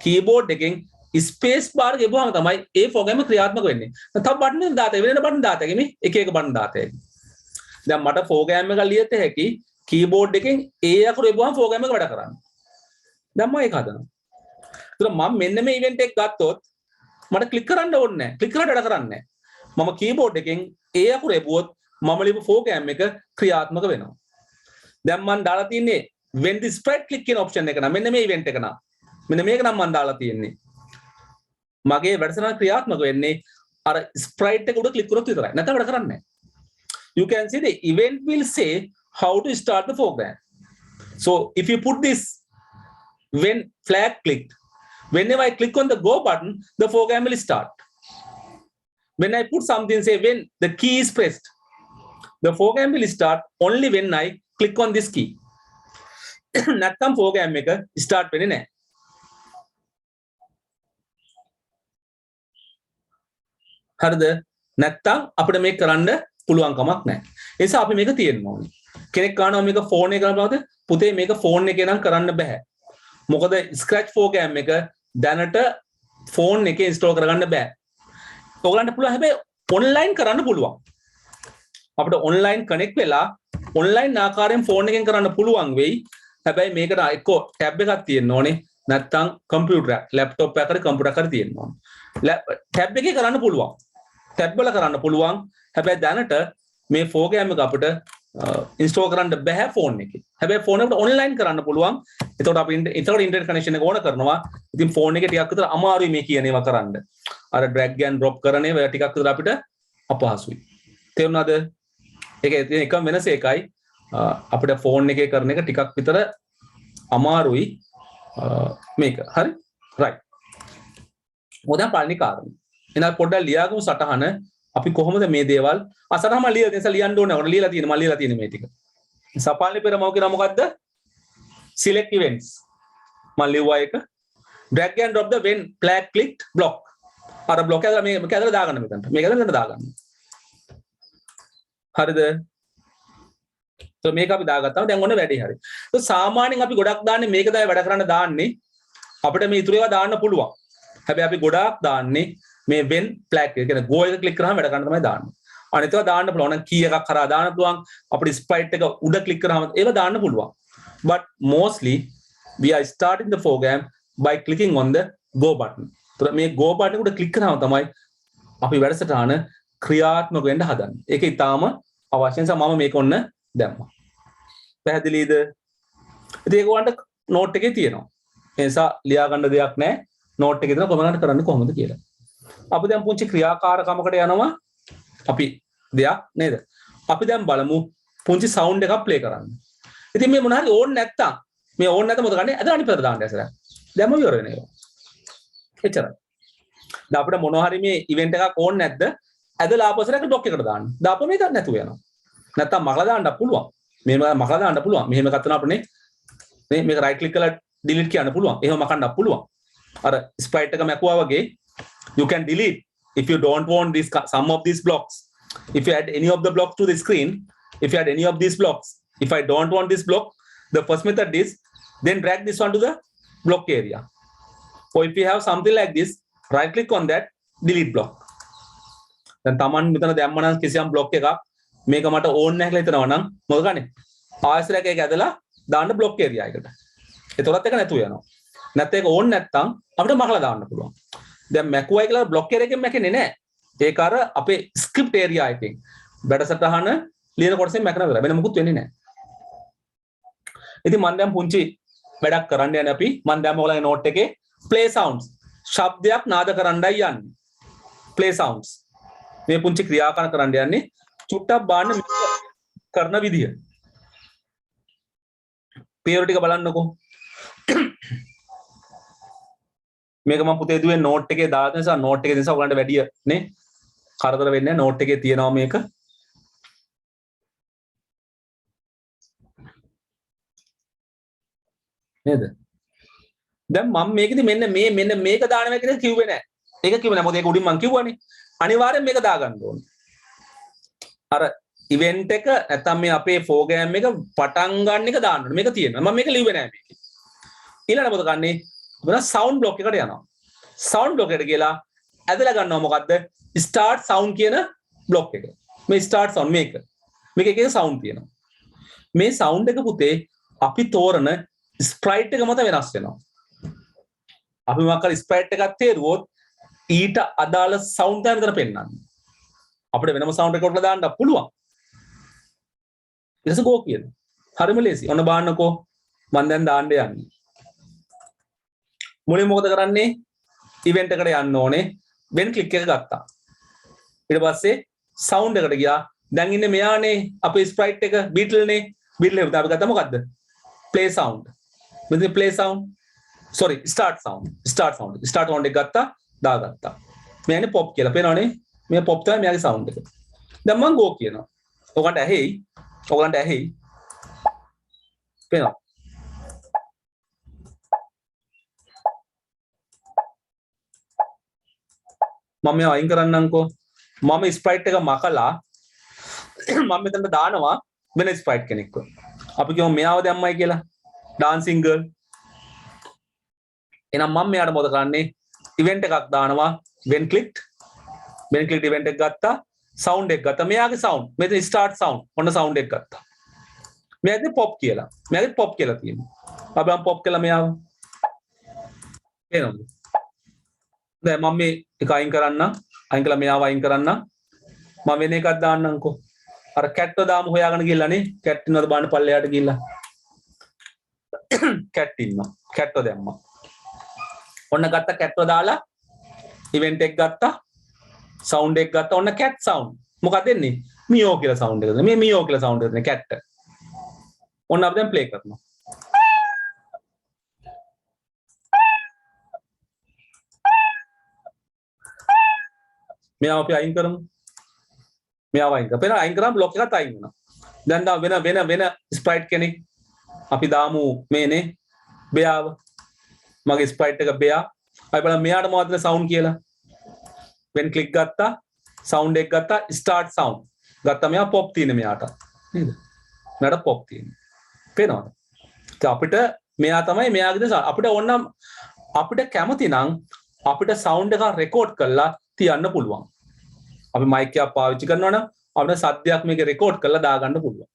keyboard එකෙන් ස්පේස් බාර් ගෙවුවාම තමයි ඒ ප්‍රෝග්‍රෑම ක්‍රියාත්මක වෙන්නේ. තව බටන් එක දාතේ වෙන බටන් දාතේ මේ එක එක බටන් දාතේ. දැන් මට ප්‍රෝග්‍රෑම් එක ලියත හැකි කීබෝඩ් එකෙන් ඒ අකුර ගෙවුවාම ප්‍රෝග්‍රෑම් එක වැඩ කරන්නේ. දැන් මම ඒක හදනවා. ඒතර මම මෙන්න මේ ඉවෙන්ට් එක ගත්තොත් මට ක්ලික් කරන්න ඕනේ නැහැ. ක්ලික් කරලා වැඩ කරන්නේ නැහැ. මම කීබෝඩ් එකෙන් ඒ අකුර ගෙවුවොත් මම ලියපු ප්‍රෝග්‍රෑම් එක ක්‍රියාත්මක වෙනවා. දැන් මම දාලා තින්නේ when the sprite click කියන option එක නම් මෙන්න මේ ඉවෙන්ට් එක නම් මෙන්න මේක නම් මම දාලා තින්නේ. මගේ වැඩසටහන ක්‍රියාත්මක වෙන්නේ අර ස්ප්‍රයිට් එක උඩ ක්ලික් කරොත් විතරයි. නැත්නම් වැඩ කරන්නේ නැහැ. You can see the event will say how to start the program. So if you put this when flag clicked, whenever I click on the go button, the program will start. When I put something say when the key is pressed, the program will start only when I click on this key. නැත්නම් program එක start වෙන්නේ නැහැ. හරිද? නැත්තම් අපිට මේක කරන්න පුළුවන් කමක් නැහැ. ඒ නිසා අපි මේක තියෙන්න ඕනේ. කෙනෙක් කනවා මේක ෆෝන් එකේ කරනවද? පුතේ මේක ෆෝන් එකේ නම් කරන්න බෑ. මොකද ස්ක්‍රැච් ප්‍රෝග්‍රෑම් එක දැනට ෆෝන් එකේ ඉන්ස්ටෝල් කරගන්න බෑ. ඔයගලන්ට පුළුවන් හැබැයි ඔන්ලයින් කරන්න පුළුවන්. අපිට ඔන්ලයින් කනෙක්ට් වෙලා ඔන්ලයින් ආකාරයෙන් ෆෝන් එකෙන් කරන්න පුළුවන් වෙයි. හැබැයි මේකට එක්කෝ ටැබ් එකක් තියෙන්න ඕනේ. නැත්නම් කම්පියුටර් එක, ලැප්ටොප් එකකට කම්පියුටර් එකකට තියෙන්න ඕනේ. ටැබ් එකේ කරන්න පුළුවන්. ටැබ් වල කරන්න පුළුවන්. හැබැයි දැනට මේ ෆෝගෑම් එක අපිට ඉන්ස්ටෝල් කරන්න බෑ ෆෝන් එකේ. හැබැයි ෆෝන් එකට ඔන්ලයින් කරන්න පුළුවන්. එතකොට අපි ඉන්ටර්නෙට් කනෙක්ෂන් එක ඕන කරනවා. ඉතින් ෆෝන් එකේ ටිකක් විතර අමාරුයි මේ කියන ඒවා කරන්න. අර ඩ්‍රැග් and drop කරන ඒවා ටිකක් විතර අපිට අපහසුයි. තේරුණාද? ඒක එකම වෙනස එකයි. අපිට ෆෝන් එකේ කරන එක ටිකක් විතර අමාරුයි. මේක හරි රයිට්. මොකද පළවෙනි කාරණේ. එහෙනම් පොඩ්ඩක් ලියාගමු සටහන. අපි කොහොමද මේ දේවල් අසරහම ලියන්න ඕනේ. ඔන්න ලියලා තියෙන මේ ටික. සපාලි පෙරමව කියන මොකද්ද? select events. මම ලිව්වා එක. drag and drop the when flag clicked block. අර block එක මේක ඇදලා දාගන්න මෙතනට. මේක ඇදලා දාගන්න. හරිද? මේක අපි දාගත්තාම දැන් ඔන්න වැඩි හරි. සාමාන්‍යයෙන් අපි ගොඩක් දාන්නේ මේක තමයි වැඩ කරන්න දාන්නේ. අපිට මේ ඉතුරු ඒවා දාන්න පුළුවන්. හැබැයි අපි ගොඩාක් දාන්නේ මේ when flag එක කියන go එක ක්ලික් කරාම වැඩ කරන්න තමයි දාන්නේ. අනිත් ඒවා දාන්න පුළුවන්. නම් key එකක් කරා දාන්න පුළුවන්. අපිට sprite එක උඩ ක්ලික් කරාම ඒවා දාන්න පුළුවන්. But mostly we are starting the program by clicking on the go button. මේ go button උඩ ක්ලික් කරාම තමයි අපි වැඩසටහන ක්‍රියාත්මක වෙන්න හදන්නේ. ඒක ඊටාම අවශ්‍ය නිසා මම මේක ඔන්න දැම්මා. පැහැදිලිද? ඉතින් ඒක වන්ට නෝට් එකේ තියෙනවා. ඒ නිසා ලියා ගන්න දෙයක් නැහැ. නෝට් එකේ තියෙන කොහොමද කරන්නේ කොහොමද කියලා. අපි දැන් පුංචි ක්‍රියාකාරකමකට යනවා. අපි දෙයක් නේද? අපි දැන් බලමු පුංචි සවුන්ඩ් එකක් ප්ලේ කරන්න. ඉතින් මේ මොන හරි ඕන් නැත්තම් මොකද කරන්නේ? අද අනිත් පැත්තට දාන්න ඇසලා. දැන්ම ඉවර වෙනවා. එච්චරයි. දැන් අපිට මොන හරි මේ ඉවෙන්ට් එකක් ඕන් නැද්ද? ඇදලා ආපස්සට ඩොක් එකට දාන්න. දාපුවම මේක නැතුව යනවා. නැත්තම් මකලා දාන්න පුළුවන්. මෙහෙම මකලා දාන්න පුළුවන්. මෙහෙම ගත්තා අපනේ මේක රයිට් ක්ලික් කරලා delete කියන්න පුළුවන්. එහෙම මකන්න පුළුවන්. අර sprite එක මැකුවා වගේ you can delete if you don't want this some of these blocks. If you add any of the blocks to the screen, if you add any of these blocks, if I don't want this block, the first method is then drag this one to the block area. Or if you have something like this, right click on that, delete block. දැන් Taman මෙතන දැම්ම නම් කිසියම් block එකක් මේක මට ඕන් නැහැ කියලා හිතනවා නම් මොකද ගන්නේ? ආයසරයක් ඒක ඇදලා දාන්න block area එකට. ඒතරත් එක නැතුව යනවා. නැත්නම් ඒක ඕන් නැත්තම් අපිට මකලා දාන්න පුළුවන්. දැන් මැකුවයි කියලා block area එකෙන් මැකෙන්නේ නැහැ. ඒක අර අපේ script area එකෙන් වැඩසටහන ලියන කොටසෙන් මැකන වෙලා වෙන මොකුත් වෙන්නේ නැහැ. ඉතින් මම දැන් පුංචි වැඩක් කරන්න යන්නේ අපි. මම දැන් ඔයාලගේ note එකේ play sounds ශබ්දයක් නාද කරන්නයි යන්නේ. play sounds මේ පුංචි ක්‍රියාකාර කරන්න යන්නේ. චුට්ටක් බාන්න කරන විදිය. පියවර ටික බලන්නකෝ. මේක මම පුතේ දුවේ note එකේ දාන නිසා note එකේ නිසා ඔයගලන්ට වැඩි නේ කරදර වෙන්නේ නැහැ. note එකේ තියෙනවා මේක. නේද? දැන් මම මේකෙදි මෙන්න මේක දානවා කියලා කිව්වේ නැහැ. ඒක කිව්වේ නැහැ. මොකද ඒක උඩින් මම කිව්වනේ. අනිවාර්යෙන් මේක දාගන්න ඕනේ. අර ඉවෙන්ට් එක නැත්නම් මේ අපේ ප්‍රෝග්‍රෑම් එක පටන් ගන්න එක දාන්න ඕනේ. මේක තියෙනවා. මම මේක ලිව්වේ නැහැ මේකේ. ඊළඟට මොකද ගන්නේ? මොන සවුන්ඩ් බ්ලොක් එකට යනවා. සවුන්ඩ් බ්ලොක් එකට ගිහලා ඇදලා ගන්නවා මොකද්ද? ස්ටාර්ට් සවුන්ඩ් කියන බ්ලොක් එක. මේ ස්ටාර්ට් සවුන්ඩ් මේක. මේකේ සවුන්ඩ් තියෙනවා. මේ සවුන්ඩ් එක පුතේ අපි තෝරන ස්ප්‍රයිට් එක මත වෙනස් වෙනවා. අපි මොකක් හරි ස්ප්‍රයිට් එකක් තේරුවොත් ඊට අදාළ සවුන්ඩ් එක විතර පෙන්නන්නේ. අපිට වෙනම සවුන්ඩ් එකකට දාන්න පුළුවන්. ඊට පස්සේ ගෝ කියන. හරිම ලේසි. ඔන්න බලන්නකෝ. මම දැන් දාන්න යන්නේ. මුලින් මොකද කරන්නේ? ඉවෙන්ට් එකට යන්න ඕනේ. වෙන් ක්ලික් එක ගත්තා. ඊට පස්සේ සවුන්ඩ් එකට ගියා. දැන් ඉන්නේ මෙයානේ අපේ ස්ප්‍රයිට් එක බීටල් නේ. බීටල් එක අපි ගත්තා මොකද්ද? play sound. මෙතන play sound. sorry start sound. start sound එක ගත්තා දාගත්තා. මේ යන්නේ pop කියලා. පේනවනේ? මේ pop තමයි මෙයාගේ sound එක. දැන් මම go කියනවා. ඔයගන්ට ඇහෙයි. පේනවා? මම මේ අයින් කරන්නම්කෝ. මම ස්ප්‍රයිට් එක මකලා මම මෙතනට දානවා වෙන ස්ප්‍රයිට් කෙනෙක්ව. අපි කියමු මෙයාව දැම්මයි කියලා. Dancing girl. එහෙනම් මම මෙයාට මොකද කරන්නේ? ඉවෙන්ට් එකක් දානවා when clicked when click event එක ගත්තා sound එක ගත්තා මෙයාගේ sound මෙතන start sound ඔන්න sound එක ගත්තා මෙයාගේ pop කියලා මෙයාගේ pop කියලා තියෙනවා අපි මම pop කළා මෙයාව එනවද දැන් මම මේ එක අයින් කරන්න අයින් කළා මෙයාව අයින් කරන්න මම වෙන එකක් දාන්නම්කෝ අර කැට්ව දාමු හොයාගෙන ගිහලා නේ කැට් ඉන්නවද බලන්න පල්ලෙහාට ගිහලා කැට් ඉන්නවා කැට්ව දැම්මා ඔන්න ගත්තා කැට්ව දාලා ඉවෙන්ට් එක ගත්තා සවුන්ඩ් එක ගත්තා ඔන්න කැට් සවුන්ඩ් මොකක්ද එන්නේ මියෝ කියලා සවුන්ඩ් එකද මේ මියෝ කියලා සවුන්ඩ් එකද නේ කැට් ඔන්න අපි දැන් ප්ලේ කරනවා මෙයාව අපි අයින් කරමු මෙයාව අයින් කරා අයින් කරාම බ්ලොක් එකත් අයින් වෙනවා දැන් දා වෙන ස්ප්‍රයිට් කෙනෙක් අපි දාමු මේනේ බෙයාව මගේ ස්ප්‍රයිට් එක බෙයා අපි බලමු මෙයාට මොකද්ද සවුන්ඩ් කියලා when click ගත්තා sound එක ගත්තා start sound ගත්තා මෙයා pop තියෙන මෙයාට නේද මෙයාට pop තියෙන පේනවද අපිට මෙයා තමයි මෙයාගේ අපිට ඕනනම් අපිට කැමති නම් අපිට sound එක රෙකෝඩ් කරලා තියන්න පුළුවන් අපි mic එක පාවිච්චි කරනවා නම් අපිට සද්දයක් මේක රෙකෝඩ් කරලා දාගන්න පුළුවන්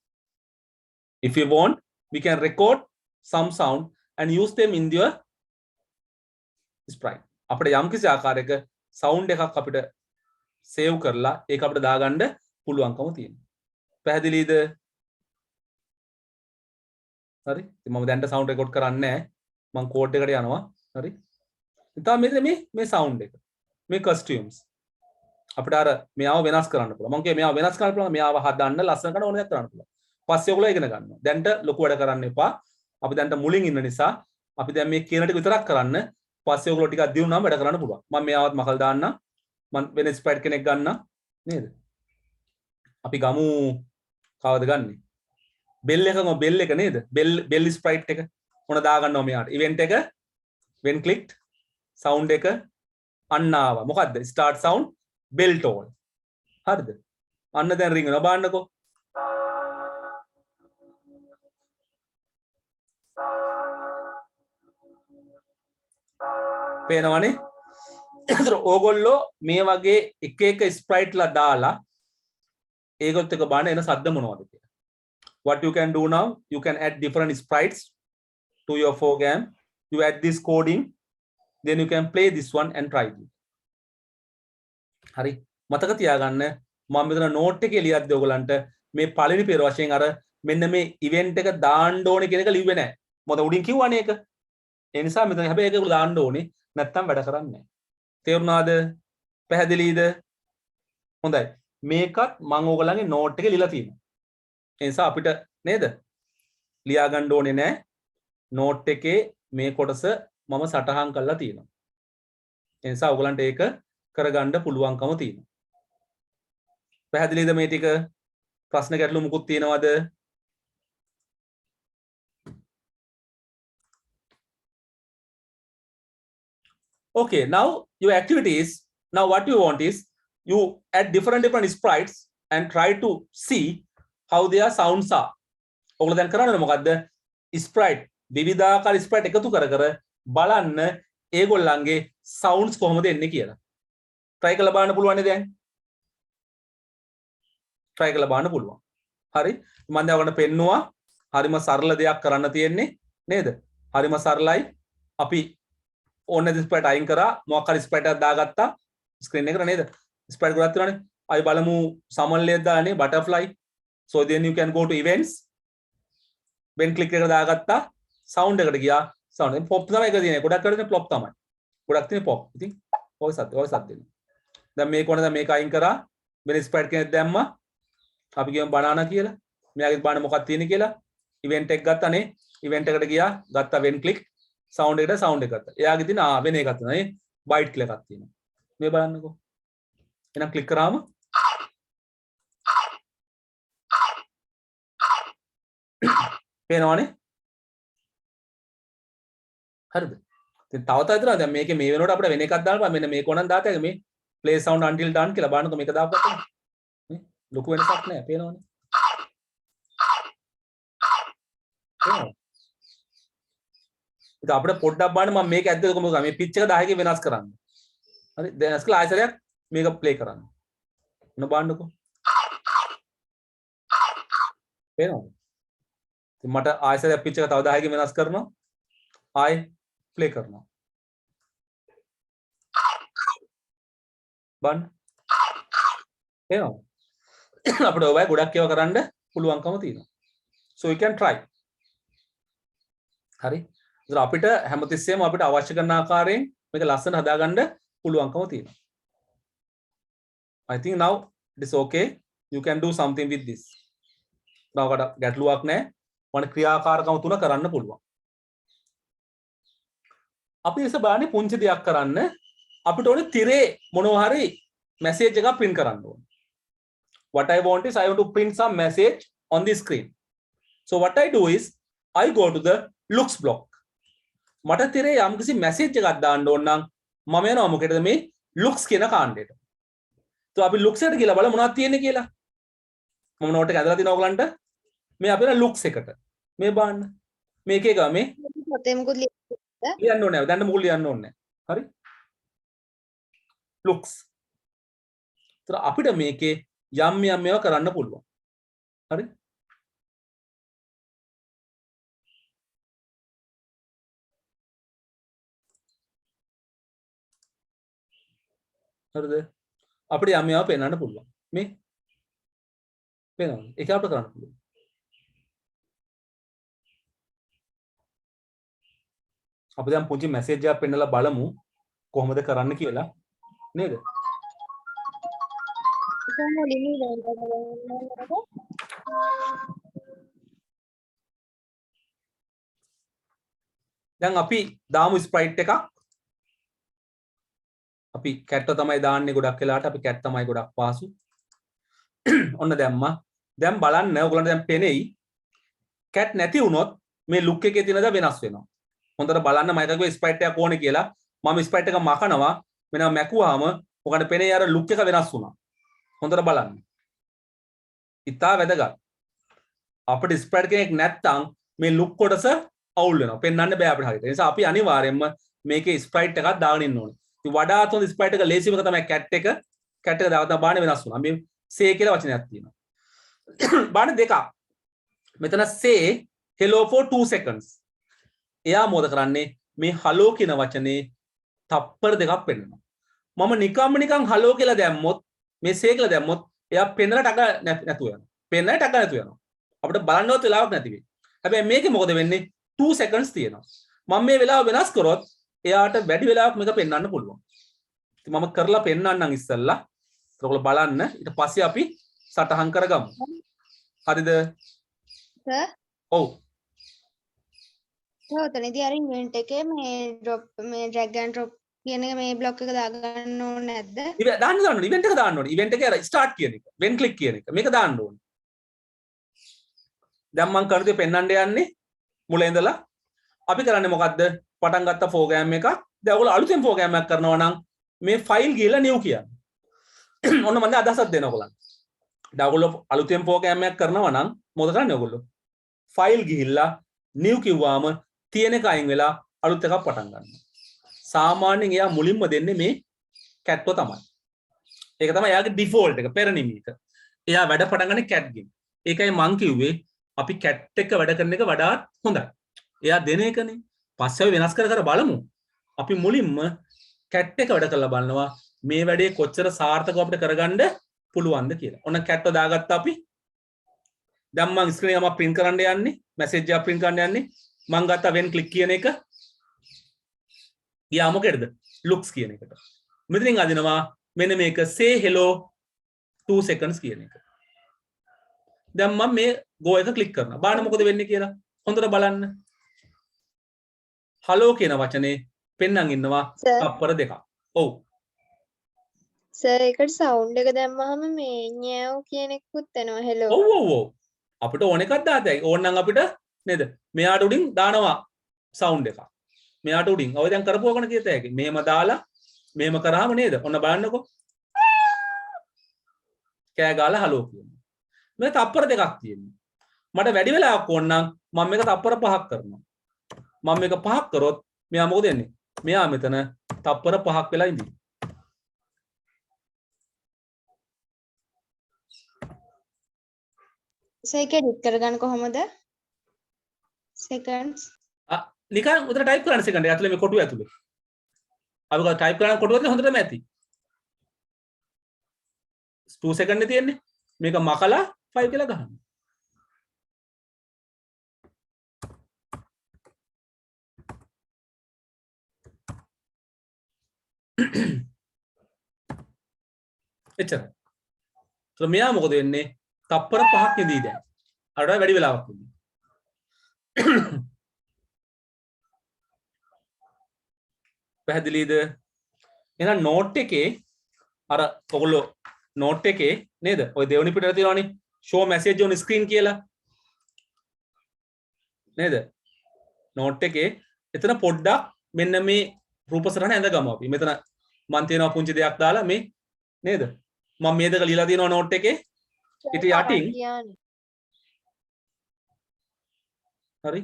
if you want we can record some sound and use them in your sprite අපිට යම් කිසි ආකාරයක sound එකක් අපිට save කරලා ඒක අපිට දාගන්න පුළුවන්කම තියෙනවා පැහැදිලිද හරි මම දැන්ට sound record කරන්නේ නැහැ මම code එකට යනවා හරි ඉතින් මේ sound එක මේ costumes අපිට අර මෙයාව වෙනස් කරන්න පුළුවන් මම කියේ මෙයාව වෙනස් කරන්න පුළුවන් මෙයාව හදන්න ලස්සන කරන්න ඕන දෙයක් කරන්න පුළුවන් පස්සේ ඔයගොල්ලෝ ඉගෙන ගන්නවා දැන්ට ලොකු වැඩ කරන්න එපා අපි දැන්ට මුලින් ඉන්න නිසා අපි දැන් මේ කියන ටික විතරක් කරන්න පස්සේ ඔයගොල්ලෝ ටිකක් දිනුනම වැඩ කරන්න පුළුවන් මම මෙයාවත් මකල් දාන්න මම වෙන ස්ප්‍රයිට් කෙනෙක් ගන්න නේද අපි ගමු කවද ගන්නෙ බෙල් එක නේද බෙල් ස්ප්‍රයිට් එක මොන දාගන්නවා මෙයාට ඉවෙන්ට් එක when clicked sound එක අන්න ආවා මොකද්ද start sound bell tone හරිද අන්න දැන් රින් වෙනවා බලන්නකෝ පේනවනේ ඒතර ඕගොල්ලෝ මේ වගේ එක එක ස්ප්‍රයිට්ලා දාලා ඒකත් එක බලන්න එන සද්ද මොනවද කියලා what you can do now you can add different sprites to your program you add this coding then you can play this one and try it හරි මතක තියාගන්න මම මෙතන නෝට් එකේ ලියද්දී ඔයගලන්ට මේ පළවෙනි පෙර වශයෙන් අර මෙන්න මේ ඉවෙන්ට් එක දාන්න ඕනේ කියන එක ලිව්වේ නැහැ මොකද උඩින් කිව්වනේ ඒක ඒ නිසා මෙතන හැබැයි ඒක දාන්න ඕනේ නැත්තම් වැඩ කරන්නේ නැහැ තේරුණාද පැහැදිලිද හොඳයි මේකත් මම ඕගලන්ගේ නෝට් එකේ ලියලා තියෙනවා ඒ නිසා අපිට නේද ලියා ගන්න ඕනේ නැහැ නෝට් එකේ මේ කොටස මම සටහන් කරලා තියෙනවා ඒ නිසා ඕගලන්ට ඒක කරගන්න පුළුවන්කම තියෙනවා පැහැදිලිද මේ ටික ප්‍රශ්න ගැටලු මුකුත් තියෙනවද okay now your activities now what you want is you add different sprites and try to see how their sounds are ඔයගොල්ලෝ දැන් කරන්නේ මොකද්ද sprite විවිධාකාර sprite එකතු කර කර බලන්න ඒගොල්ලන්ගේ sounds කොහොමද එන්නේ කියලා try කරලා බලන්න පුළුවන් නේද දැන් try කරලා බලන්න පුළුවන් හරි මම දැන් ඔයගොල්ලන්ට පෙන්නුවා හරිම සරල දෙයක් කරන්න තියෙන්නේ නේද හරිම සරලයි අපි ඕන ස්ප්‍රයිට් අයින් කරා මොකක් හරි ස්ප්‍රයිට් එකක් දාගත්තා ස්ක්‍රීන් එකට නේද ස්ප්‍රයිට් ගොඩක් තියෙනවානේ අපි බලමු සමන්ලියක් දාන්නේ butterfly so then you can go to events when click එක දාගත්තා sound එකට ගියා sound එක pop තමයි එක තියෙන්නේ ගොඩක් කරන්නේ pop තමයි ගොඩක් තියෙන්නේ pop ඉතින් ඔය සද්ද දෙන්න දැන් මේක ඕන දැන් මේක අයින් කරා වෙන ස්ප්‍රයිට් කෙනෙක් දැම්මා අපි කියමු බනානා කියලා මෙයාගේ බලන්න මොකක්ද තියෙන්නේ කියලා event එක ගත්තානේ event එකට ගියා ගත්තා when click sound එකට sound එක ගත්තා. එයාගේ තියෙන වෙන එකක් තියෙනවා නේ byte කියලා එකක් තියෙනවා. මේ බලන්නකෝ. එහෙනම් ක්ලික් කරාම පේනවනේ. හරිද? ඉතින් තව තව දැන් මේකේ මේ වෙනකොට අපිට වෙන එකක් දාන්න මෙන්න මේක ඕනනම් දාතේ මේ play sound until done කියලා බලන්නකෝ මේක දාපුවා. නේ? ලොකු වෙනසක් නැහැ. පේනවනේ. අපිට පොඩ්ඩක් බලන්න මම මේක ඇද්දද කොහොමද මේ පිච් එක 10 වෙනස් කරන්න. හරි දැන් ඇස්කලා ආයතරයක් මේක ප්ලේ කරන්න. මොන බලන්නකෝ. පේනවද? ඉතින් මට ආයෙසරයක් පිච් එක තව 10කින් වෙනස් කරනවා. ආයෙ ප්ලේ කරනවා. බලන්න. පේනවද? අපිට ඔය ගොඩක් ඒවා කරන්න පුළුවන්කම තියෙනවා. So you can try. හරි. ඉතින් අපිට හැමතිස්සෙම අපිට අවශ්‍ය කරන ආකාරයෙන් මේක ලස්සන හදාගන්න පුළුවන්කම තියෙනවා. I think now it is okay. You can do something with this. නවකට ගැටලුවක් නැහැ. මම ක්‍රියාකාරකම් තුන කරන්න පුළුවන්. අපි ඉතින් බලන්නේ පුංචි දෙයක් කරන්න අපිට ඕනේ තිරේ මොනවා හරි message එකක් print කරන්න ඕනේ. What I want is I want to print some message on the screen. So what I do is I go to the looks block. මට තිරේ යම්කිසි message එකක් දාන්න ඕන නම් මම යනවා මොකටද මේ looks කියන කාණ්ඩයට. So අපි looks එකට ගිහලා බලමු මොනවද තියෙන්නේ කියලා. මම note එක ඇදලා තිනවා ඔයගලන්ට. මේ අපේ looks එකට. මේ බලන්න. මේකේ ගා මේ පොතේ මුකුත් ලියන්න ඕනේ නැහැ. දැන් මුකුත් ලියන්න ඕනේ නැහැ. හරි? looks. ඒතර අපිට මේකේ යම් ඒවා කරන්න පුළුවන්. හරි? හරිද? අපිට යම් ඒවා පෙන්වන්න පුළුවන්. මේ පේනවද? ඒක අපිට කරන්න පුළුවන්. අපි දැන් පුංචි මැසේජ් එකක් පෙන්නලා බලමු කොහොමද කරන්න කියලා නේද? දැන් අපි දාමු ස්ප්‍රයිට් එකක්. අපි කැට්ට තමයි දාන්නේ ගොඩක් වෙලාවට අපි කැට් තමයි ගොඩක් පාසු. ඔන්න දැම්මා. දැන් බලන්න ඔයගොල්ලන්ට දැන් පෙනෙයි කැට් නැති වුණොත් මේ ලුක් එකේ තියෙන දා වෙනස් වෙනවා. හොඳට බලන්න මම හිතුවා ස්ප්‍රයිට් එකක් ඕනේ කියලා. මම ස්ප්‍රයිට් එක මකනවා. මෙන්න මැකුවාම ඔකට පෙනේ අර ලුක් එක වෙනස් වුණා. හොඳට බලන්න. ඉතා වැදගත්. අපිට ස්ප්‍රයිට් කෙනෙක් නැත්තම් මේ ලුක් කොටස අවුල් වෙනවා. පෙන්වන්න බෑ අපිට හරියට. ඒ නිසා අපි අනිවාර්යයෙන්ම මේකේ ස්ප්‍රයිට් එකක් දාගෙන ඉන්න ඕනේ. ඉතින් වඩාත් හොඳ ස්ප්‍රයිට් එක ලේසිම එක තමයි කැට් එක. කැට් එක දාලා බාන්නේ වෙනස් වුණා. මේ say කියලා වචනයක් තියෙනවා. බාන්නේ දෙකක්. මෙතන say hello for 2 seconds. එයා මොකද කරන්නේ මේ hello කියන වචනේ තප්පර දෙකක් පෙන්නනවා. මම නිකන් hello කියලා දැම්මොත් මේ say කියලා දැම්මොත් එයා පෙන්නලා ටක නැතුව යනවා. පෙන්නලා ටක නැතුව යනවා. අපිට බලන්නවත් වෙලාවක් නැති වෙයි. හැබැයි මේකේ මොකද වෙන්නේ 2 seconds තියෙනවා. මම මේ වෙලාව වෙනස් කරොත් එයාට වැඩි වෙලාවක් මේක පෙන්වන්න පුළුවන්. ඉතින් මම කරලා පෙන්වන්නම් ඉස්සෙල්ලා. ඔයගොල්ලෝ බලන්න. ඊට පස්සේ අපි සටහන් කරගමු. හරිද? සර්. ඔව්. ඔතනදී අර ඉවෙන්ට් එකේ මේ drop මේ drag and drop කියන මේ බ්ලොක් එක දාගන්න ඕනේ නැද්ද? දාන්න ඕනේ. ඉවෙන්ට් එක දාන්න ඕනේ. ඉවෙන්ට් එකේ අර start කියන එක. when click කියන එක. මේක දාන්න ඕනේ. දැන් මම කරන්නේ පෙන්වන්න යන්නේ මුල ඉඳලා. අපි කරන්නේ මොකද්ද? පටන් ගත්ත ප්‍රෝග්‍රෑම් එකක්. දැන් ඔයගොල්ලෝ අලුතෙන් ප්‍රෝග්‍රෑම් එකක් කරනවා නම් මේ ෆයිල් ගිහලා new කියන්නේ. ඔන්න මම අදහසක් දෙනවා ඔයගොල්ලන්ට. දැන් ඔයගොල්ලෝ අලුතෙන් ප්‍රෝග්‍රෑම් එකක් කරනවා නම් මොකද කරන්නේ ඔයගොල්ලෝ? ෆයිල් ගිහිල්ලා new කිව්වාම තියෙන එක අයින් වෙලා අලුත් එකක් පටන් ගන්නවා. සාමාන්‍යයෙන් එයා මුලින්ම දෙන්නේ මේ කැට්ව තමයි. ඒක තමයි එයාගේ ඩිෆෝල්ට් එක පෙරනිමි එක. එයා වැඩ පටන් ගන්නේ කැට් ගෙන්. ඒකයි මං කිව්වේ අපි කැට් එක වැඩ කරන එක වඩාත් හොඳයි. එයා දෙන එකනේ. පස්සේ වෙනස් කර කර බලමු. අපි මුලින්ම කැට් එක වැඩ කරලා බලනවා මේ වැඩේ කොච්චර සාර්ථකව අපිට කරගන්න පුළුවන්ද කියලා. ඔන්න කැට්ව දාගත්තා අපි. දැන් මම ස්ක්‍රීන් එක මම print කරන්න යන්නේ. මැසේජ් එක print කරන්න යන්නේ. මම ගත්තා when click කියන එක. ගියා මොකේද? looks කියන එකට. මෙතනින් අදිනවා මෙන්න මේක say hello 2 seconds කියන එක. දැන් මම මේ go එක click කරනවා. බලන්න මොකද වෙන්නේ කියලා. හොඳට බලන්න. hello කියන වචනේ පෙන්නන් ඉන්නවා තප්පර දෙකක්. ඔව්. සර් ඒකට සවුන්ඩ් එක දැම්මහම මේ nyau කියන එකකුත් එනවා hello. ඔව් ඔව් ඔව්. අපිට ඕන එකක් දාතයි. ඕනනම් අපිට නේද? මෙයාට උඩින් දානවා සවුන්ඩ් එකක්. මෙයාට උඩින්. ඔය දැන් කරපුවකන කීයත හැකි. මෙහෙම දාලා මෙහෙම කරාම නේද? ඔන්න බලන්නකෝ. කෑ ගාලා හලෝ කියනවා. මේ තප්පර දෙකක් තියෙනවා. මට වැඩි වෙලාවක් ඕන නම් මම මේක තප්පර 5ක් කරනවා. මම මේක 5ක් කරොත් මෙයා මොකද වෙන්නේ? මෙයා මෙතන තප්පර 5ක් වෙලා ඉඳී. සර් ඒක එඩිට් කරගන්න කොහොමද? seconds නිකන් උතර ටයිප් කරන්න සෙකන්ඩ් එක ඇතුලේ මේ කොටුව ඇතුලේ. අපි ගා ටයිප් කරන කොටුව ඇතුලේ හොඳටම ඇති. 2 සෙකන්ඩ් නේ තියෙන්නේ. මේක මකලා 5 කියලා ගහන්න. එච්චර. so මෙයා මොකද වෙන්නේ? තප්පර 5ක් ඉඳී දැන්. අරට වැඩි වෙලාවක් ඉඳී. පැහැදිලිද? එහෙනම් නෝට් එකේ අර ඔයගොල්ලෝ නෝට් එකේ නේද? ඔය දෙවෙනි පිටර තියෙනවනේ show message on screen කියලා. නේද? නෝට් එකේ එතන පොඩ්ඩක් මෙන්න මේ රූප සටහන ඇඳගමු අපි. මෙතන මන් තියෙනවා පුංචි දෙයක් දාලා මේ නේද? මම මේ දෙක ලියලා තියෙනවා නෝට් එකේ. ඊට යටින් හරි.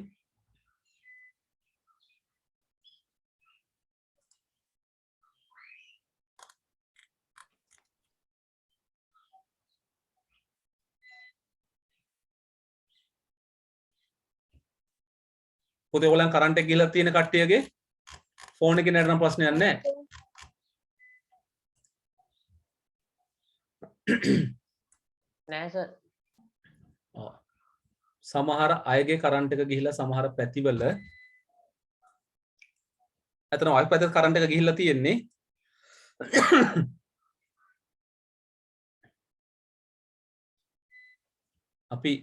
පොතේ ඔයගලන් කරන්ට් එක ගිහලා තියෙන කට්ටියගේ ෆෝන් එකේ නේද නම් ප්‍රශ්නයක් නැහැ. නෑ සර්. සමහර අයගේ කරන්ට් එක ගිහිලා සමහර පැතිවල අතන වයි පැත්තට කරන්ට් එක ගිහිල්ලා තියෙන්නේ. අපි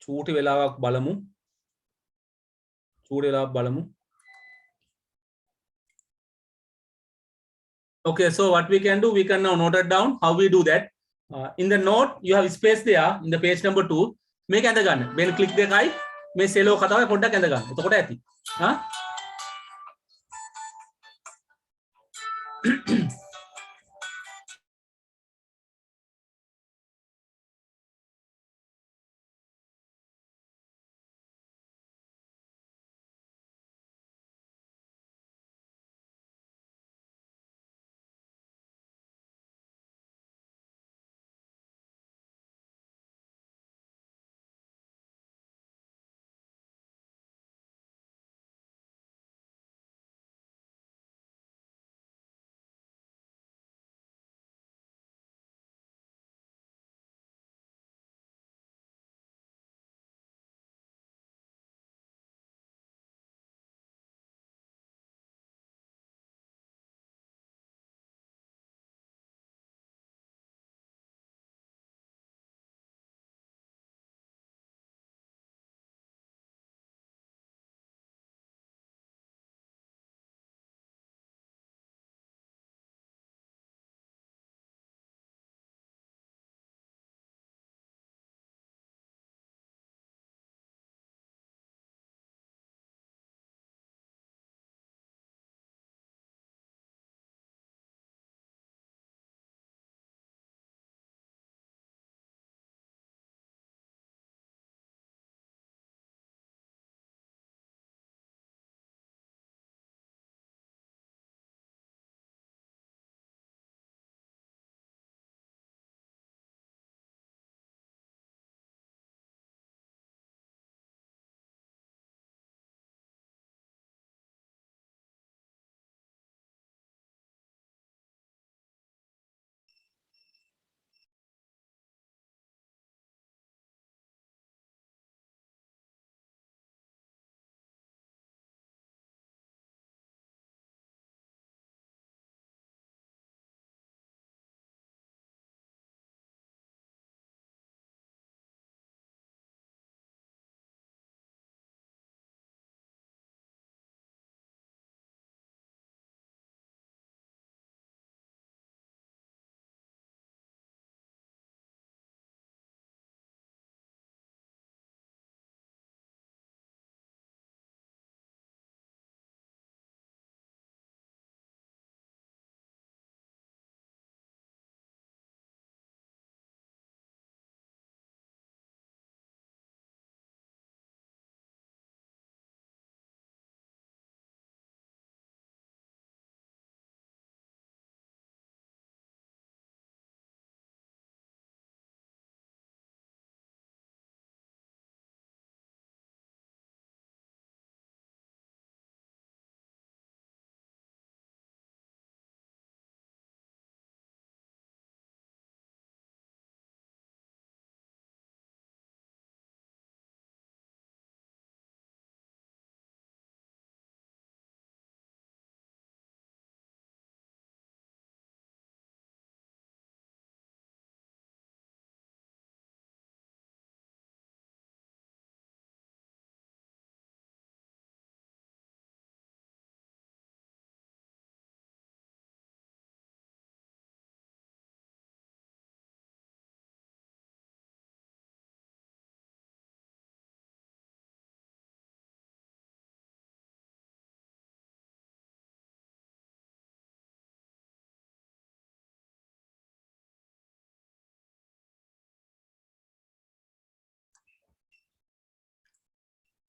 චූටි වෙලාවක් බලමු. චූටි වෙලාවක් බලමු. Okay, so what we can do, we can now note it down. How we do that? In the note, you have space there in the page number 2. මේක ඇඳ ගන්න. වෙන ක්ලික් දෙකයි මේ සෙලෝ කතාවේ පොඩ්ඩක් ඇඳ ගන්න. එතකොට ඇති. හා?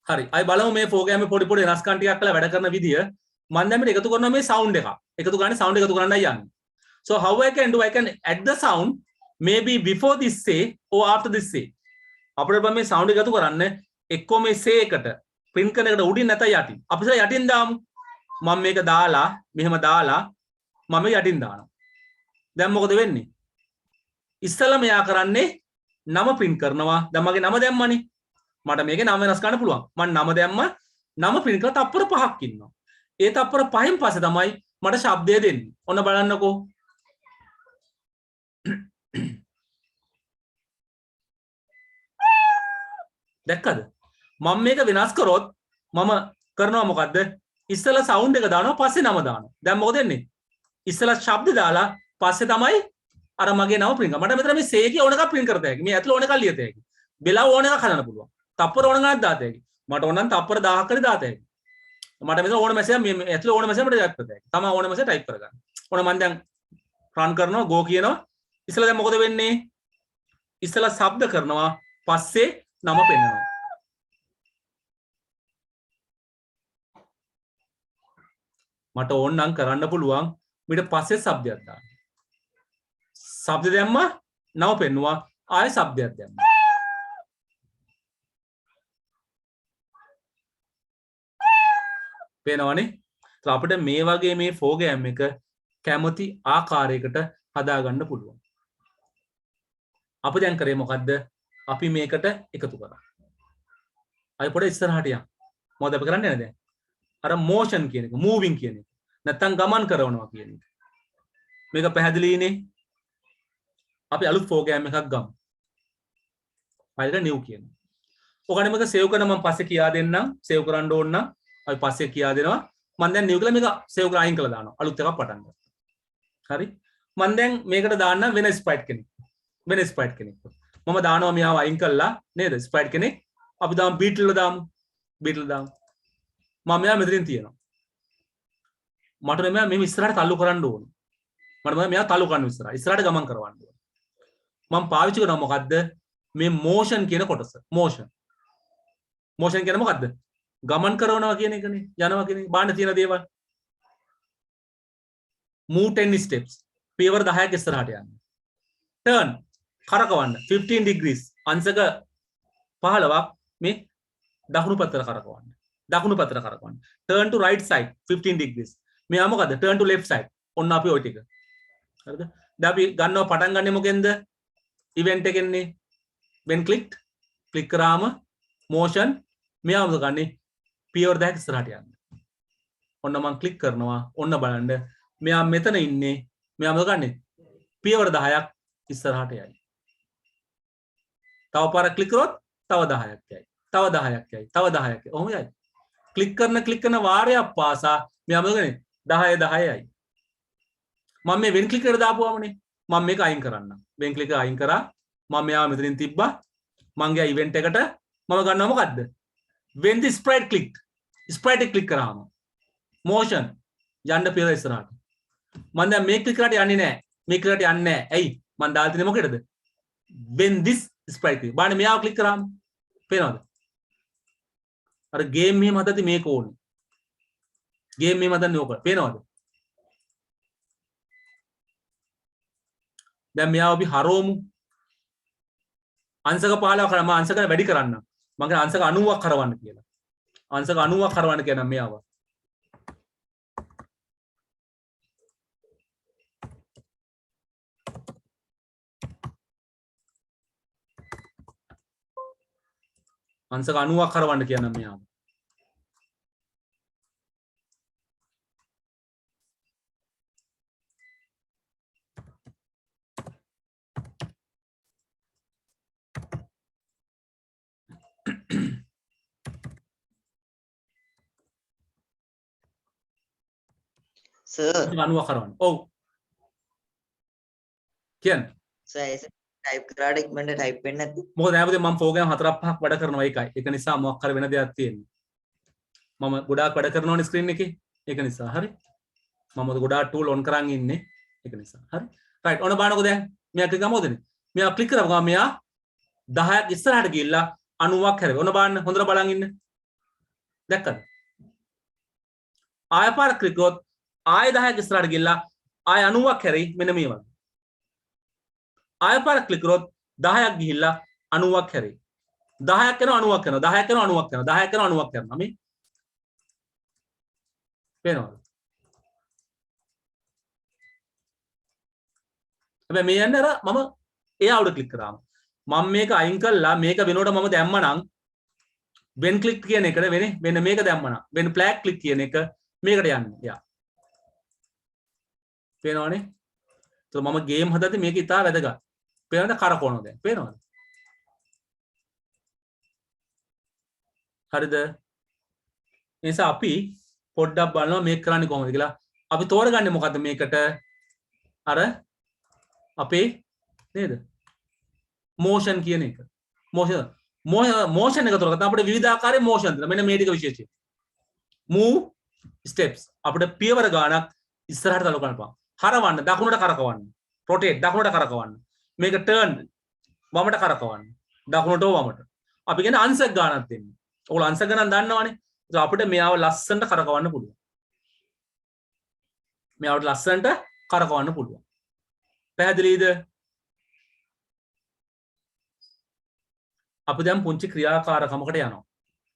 හරි අය බලමු මේ ප්‍රෝග්‍රෑම් එකේ පොඩි වෙනස්කම් ටිකක් කරලා වැඩ කරන විදිය මම දැන් මේක එකතු කරනවා මේ සවුන්ඩ් එක එකතු ගන්න සවුන්ඩ් එකතු කරන්නයි යන්නේ so how I can do I can add the sound maybe before this say or after this say අපිට බෑ මේ සවුන්ඩ් එක එකතු කරන්න එක්කෝ මේ say එකට print කරන එකට උඩින් නැත්නම් යටින් අපි ඉතින් යටින් දාමු මම මේක දාලා මෙහෙම දාලා මම යටින් දානවා දැන් මොකද වෙන්නේ ඉස්සෙල්ලා මෙයා කරන්නේ නම print කරනවා දැන් මගේ නම දැම්මනේ මට මේකේ නම වෙනස් කරන්න පුළුවන් මම නම දැම්ම නම print කරලා තප්පර 5ක් ඉන්නවා ඒ තප්පර 5න් පස්සේ තමයි මට ශබ්දය දෙන්නේ ඔන්න බලන්නකෝ දැක්කද මම මේක වෙනස් කරොත් මම කරනවා මොකද්ද ඉස්සෙල්ලා සවුන්ඩ් එක දානවා පස්සේ නම දානවා දැන් මොකද වෙන්නේ ඉස්සෙල්ලා ශබ්ද දාලා පස්සේ තමයි අර මගේ නම print කරනවා මට මෙතන මේ say කිය ඕන එකක් print කරත හැකි මේ ඇතුළ ඕන එකක් ලියත හැකි බෙලව ඕන එකක් හදන්න පුළුවන් තප්පර ඕන ගණන් දාත හැකි මට ඕන නම් තප්පර 1000ක් හරි දාත හැකි මට මෙතන ඕන මැසේජ් මේ ඇතුළ ඕන මැසේජ් මට ටයිප් කරත හැකි තමයි ඕන මැසේජ් ටයිප් කරගන්න ඕන මම දැන් රන් කරනවා go කියනවා ඉස්සෙල්ලා දැන් මොකද වෙන්නේ ඉස්සෙල්ලා ශබ්ද කරනවා පස්සේ නම පෙන්නනවා මට ඕන නම් කරන්න පුළුවන් ඊට පස්සේ ශබ්දයක් දාන්න ශබ්ද දැම්ම නම පෙන්නුවා ආයෙ ශබ්දයක් දැම්මා පේනවනේ අපිට මේ වගේ මේ ප්‍රෝග්‍රෑම් එක කැමති ආකාරයකට හදාගන්න පුළුවන් අපි දැන් කරේ මොකද්ද අපි මේකට එකතු කරා අය පොඩ ඉස්සරහට යන්න මොකද අපි කරන්නේ දැන් අර motion කියන එක moving කියන එක නැත්තම් ගමන් කරනවා කියන එක මේක පැහැදිලිනේ අපි අලුත් ප්‍රෝග්‍රෑම් එකක් ගමු ෆයිල් එක new කියන ඔකනේ මේක සේව් කරන මම පස්සේ කියා දෙන්නම් සේව් කරන්න ඕන නම් අපි පස්සේ කියා දෙනවා මම දැන් new කියලා මේක සේව් කරලා අයින් කරලා දානවා අලුත් එකක් පටන් ගන්න හරි මම දැන් මේකට දාන්න වෙන ස්ප්‍රයිට් කෙනෙක් මම දානවා මෙයාව අයින් කළා නේද ස්ප්‍රයිට් කෙනෙක් අපි දාමු බීටල් දාමු මම මෙයා මෙතනින් තියෙනවා මට මෙයා මෙහෙම ඉස්සරහට තල්ලු කරන්න ඕනේ මට මෙයා තල්ලු කරන්න ඉස්සරහට ගමන් කරවන්න ඕනේ මම පාවිච්චි කරනවා මොකද්ද මේ motion කියන කොටස motion කියන්නේ මොකද්ද ගමන් කරනවා කියන එකනේ යනවා කියන එක බාන්න තියෙන දේවල් move 10 steps පියවර 10ක් ඉස්සරහට යන්න turn කරකවන්න 15 degrees අංශක 15ක් මේ දකුණු පැත්තට කරකවන්න turn to right side 15 degrees මෙයා මොකද්ද turn to left side ඔන්න අපි ওই ටික හරිද දැන් අපි ගන්නවා පටන් ගන්නෙ මොකෙන්ද event එකෙන්නේ when click කරාම motion මෙයා මොකද ගන්නෙ පියවර 10ක් ඉස්සරහට යන්න ඔන්න මම ක්ලික් කරනවා ඔන්න බලන්න මෙයා මෙතන ඉන්නේ මෙයා මොකද ගන්නෙ පියවර 10ක් ඉස්සරහට යයි තව පාරක් ක්ලික් කරොත් තව 10ක් යයි තව 10ක් යයි තව 10ක් ඔහොම යයි ක්ලික් කරන වාරයක් පාසා මෙයා මොකද ගන්නෙ 10 යයි මම මේ වෙන් ක්ලික් කරලා දාපුවාමනේ මම මේක අයින් කරන්න වෙන් ක්ලික් අයින් කරා මම මෙයාව මෙතනින් තිබ්බා මම ගියා ඉවෙන්ට් එකට මම ගන්නවා මොකද්ද when the sprite clicked sprite click කරාම motion යන්න පියවර ඉස්සරහට මම දැන් මේ ක්ලික් කරාට යන්නේ නැහැ ඇයි මම දාලා තියෙන්නේ මොකේද when this sprite බාන්නේ මෙයාව ක්ලික් කරාම පේනවද අර ගේම් මෙහෙම හදද්දි මේක ඕනේ ගේම් මෙහෙම හදන්නේ ඕක පේනවද දැන් මෙයාව අපි හරවමු අංශක 15 කරා මම අංශක වැඩි කරන්න මම කියන අංශක 90ක් කරවන්න කියලා අංශක 90ක් කරවන්න කියන මෙයාව අංශක 90ක් කරවන්න කියන මෙයාව Sir, 90ක් කරවන්න ඔව් කියන්න sir type කරාට ඉක්මනට type වෙන්නේ නැද්ද? මොකද නැවත මම ප්‍රෝග්‍රෑම් 4-5ක් වැඩ කරනවා ඒකයි ඒක නිසා මොකක් හරි වෙන දෙයක් තියෙනවා මම ගොඩාක් වැඩ කරනවනේ ස්ක්‍රීන් එකේ ඒක නිසා හරි මම ගොඩාක් ටූල් ඔන් කරන් ඉන්නේ ඒක නිසා හරි රයිට් ඔන්න බලන්නකෝ දැන් මෙයා ක්ලික් කරා මොකද මෙයා ක්ලික් කරපුවා මෙයා 10ක් ඉස්සරහට ගිහිල්ලා 90ක් හැරෙයි ඔන්න බලන්න හොඳට බලන් ඉන්න දැක්කද? ආය පාරක් ක්ලික් කරොත් ආය 10ක් ඉස්සරහට ගිහලා ආය 90ක් හැරෙයි මෙන්න මේ වගේ. ආය පාරක් ක්ලික් කරොත් 10ක් ගිහිල්ලා 90ක් හැරෙයි. 10ක් යනවා 90ක් යනවා 10ක් යනවා 90ක් යනවා 10ක් යනවා 90ක් යනවා මේ පේනවද? හැබැයි මේ යන්නේ අර මම එයාවට ක්ලික් කරාම මම මේක අයින් කළා මේක වෙනකොට මම දැම්මනම් වෙන් ක්ලික් කියන එකට වෙන්නේ මෙන්න මේක දැම්මනම් වෙන ෆ්ලැග් ක්ලික් කියන එක මේකට යන්නේ යා පේනවනේ? ඒත් මම ගේම් හදද්දි මේක ඉතා වැදගත්. පේනවද කරකවනවා දැන් පේනවද? හරිද? ඒ නිසා අපි පොඩ්ඩක් බලනවා මේක කරන්නේ කොහොමද කියලා. අපි තෝරගන්නේ මොකද්ද මේකට? අර අපේ නේද? motion කියන එක. motion එක තෝරගත්තා අපිට විවිධාකාරයේ motion තියෙනවා. මෙන්න මේ ටික විශේෂයි. move steps අපිට පියවර ගානක් ඉස්සරහට තල්ලු කරන්න පුළුවන්. හරවන්න දකුණට කරකවන්න. rotate දකුණට කරකවන්න. මේක turn වමට කරකවන්න. දකුණට වමට. අපි කියන්නේ අන්සර් ගානක් දෙන්නේ. ඔයගොල්ලෝ අන්සර් ගණන් දන්නවනේ. ඒක අපිට මෙයාව ලස්සනට කරකවන්න පුළුවන්. මෙයාවට ලස්සනට කරකවන්න පුළුවන්. පැහැදිලිද? අපි දැන් පුංචි ක්‍රියාකාරකමකට යනවා.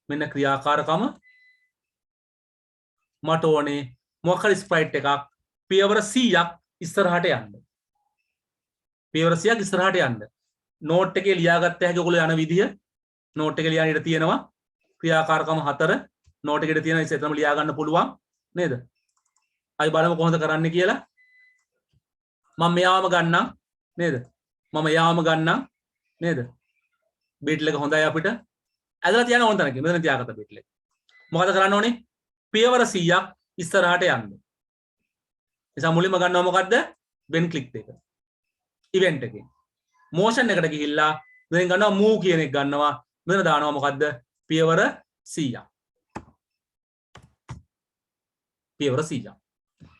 මෙන්න ක්‍රියාකාරකම මට ඕනේ මොකක් හරි ස්ප්‍රයිට් එකක් පියවර 100ක් ඉස්සරහට යන්න. පියවර 100ක් ඉස්සරහට යන්න. නෝට් එකේ ලියාගත්ත හැකි ඔයගොල්ලෝ යන විදිය නෝට් එකේ ලියන්න ඉඩ තියෙනවා. ක්‍රියාකාරකම 4 නෝට් එකේ තියෙන ඉස්සෙල්ලාම ලියා ගන්න පුළුවන් නේද? අපි බලමු කොහොමද කරන්නේ කියලා. මම මෙයාවම ගන්නම් නේද? මම එයාවම ගන්නම් නේද? බීටල් එක හොඳයි අපිට. ඇදලා තියන්න ඕන තරම්. මෙතන තියාගත්ත බීටල් එක. මොකද කරන්න ඕනේ? පියවර 100ක් ඉස්සරහට යන්න. නිසා මුලින්ම ගන්නවා මොකද්ද? වෙන් ක්ලික් එක. ඉවෙන්ට් එකේ. motion එකට ගිහිල්ලා මෙතෙන් ගන්නවා move කියන එක ගන්නවා. මෙතන දානවා මොකද්ද? පියවර 100ක්. පියවර 100ක්.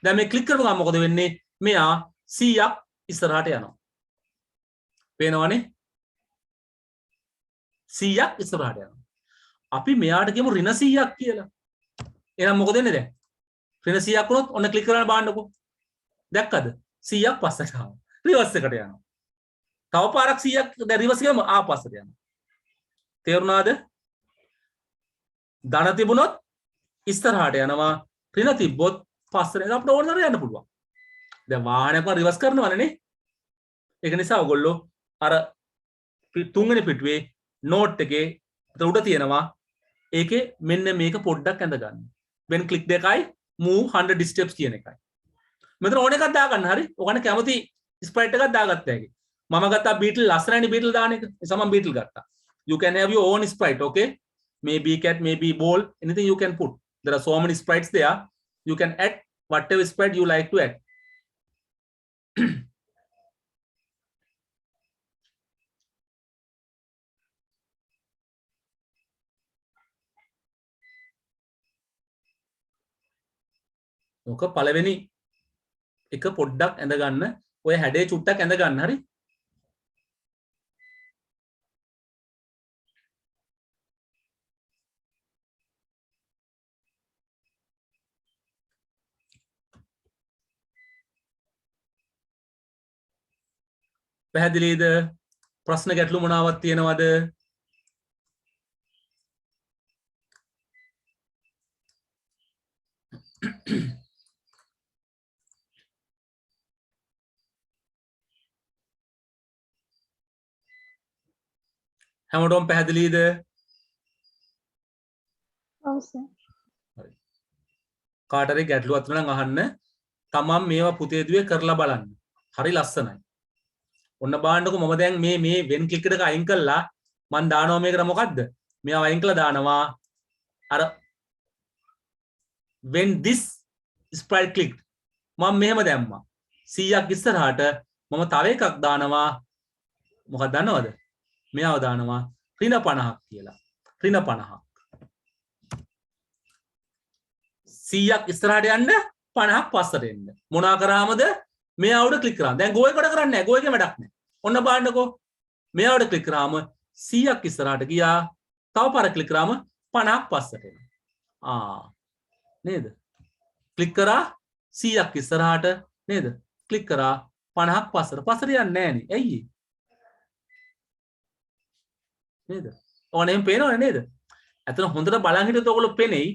දැන් මේ ක්ලික් කරපු ගමන් මොකද වෙන්නේ? මෙයා 100ක් ඉස්සරහට යනවා. පේනවනේ? 100ක් ඉස්සරහට යනවා. අපි මෙයාට කියමු ඍණ 100ක් කියලා. එහෙනම් මොකද වෙන්නේ දැන්? ඍණ 100ක් වුණොත් ඔන්න ක්ලික් කරලා බලන්නකෝ. දැක්කද? 100ක් පස්සට ආවා. රිවර්ස් එකට යනවා. තව පාරක් 100ක් දැන් රිවර්ස් ගියම ආපස්සට යනවා. තේරුණාද? ධන තිබුණොත් ඉස්සරහට යනවා. ඍණ තිබ්බොත් පස්සට යනවා. අපිට ඕන තරම් යන්න පුළුවන්. දැන් වාහනයක් රිවර්ස් කරනවනේ නේ. ඒක නිසා ඔයගොල්ලෝ අර තුන්වෙනි පිටුවේ නෝට් එකේ උඩ තියෙනවා. ඒකේ මෙන්න මේක පොඩ්ඩක් ඇඳ ගන්න. වෙන් ක්ලික් දෙකයි move 100 steps කියන එකයි. මෙතන ඕන එකක් දාගන්න හරි. ඔයගොල්ලෝ කැමති ස්ප්‍රයිට් එකක් දාගත්තා ඒකේ. මම ගත්තා බීටල් ලස්සනයි බීටල් දාන එක. ඒ නිසා මම බීටල් ගත්තා. You can have your own sprite, okay? Maybe cat, maybe ball, anything you can put. There are so many sprites there. You can add whatever sprite you like to add. ඕක පළවෙනි එක පොඩ්ඩක් ඇඳ ගන්න. ඔය හැඩේ චුට්ටක් ඇඳ ගන්න හරි. පැහැදිලිද? ප්‍රශ්න ගැටලු මොනවාවත් තියෙනවද? හැමෝටම පැහැදිලිද? ඔව් සර්. හරි. කාට හරි ගැටලුවක් තියෙනවා නම් අහන්න. තමන් මේවා පුතේ දුවේ කරලා බලන්න. හරි ලස්සනයි. ඔන්න බලන්නකො මම දැන් මේ වෙන් ක්ලික් එක අයින් කළා. මම දානවා මේකට මොකද්ද? මෙයා අයින් කළා දානවා. අර when this sprite clicked මම මෙහෙම දැම්මා. 100ක් ඉස්සරහට මම තව එකක් දානවා. මොකක්ද දන්නවද? මෙයාව දානවා ඍණ 50ක් කියලා. ඍණ 50ක්. 100ක් ඉස්සරහට යන්න 50ක් පස්සට එන්න. මොනවා කරාමද? මෙයාවට ක්ලික් කරා. දැන් ගෝ එකට කරන්නේ නැහැ. ගෝ එකේ වැඩක් නැහැ. ඔන්න බලන්නකෝ. මෙයාවට ක්ලික් කරාම 100ක් ඉස්සරහට ගියා. තව පාරක් ක්ලික් කරාම 50ක් පස්සට එනවා. නේද? ක්ලික් කරා 100ක් ඉස්සරහට නේද? ක්ලික් කරා 50ක් පස්සට. පස්සට යන්නේ නැහැ නේ. ඇයි නේද? ඕන එහෙම පේනවනේ නේද? ඇත්තට හොඳට බලන් හිටියොත් ඔයගොල්ලෝ පේනෙයි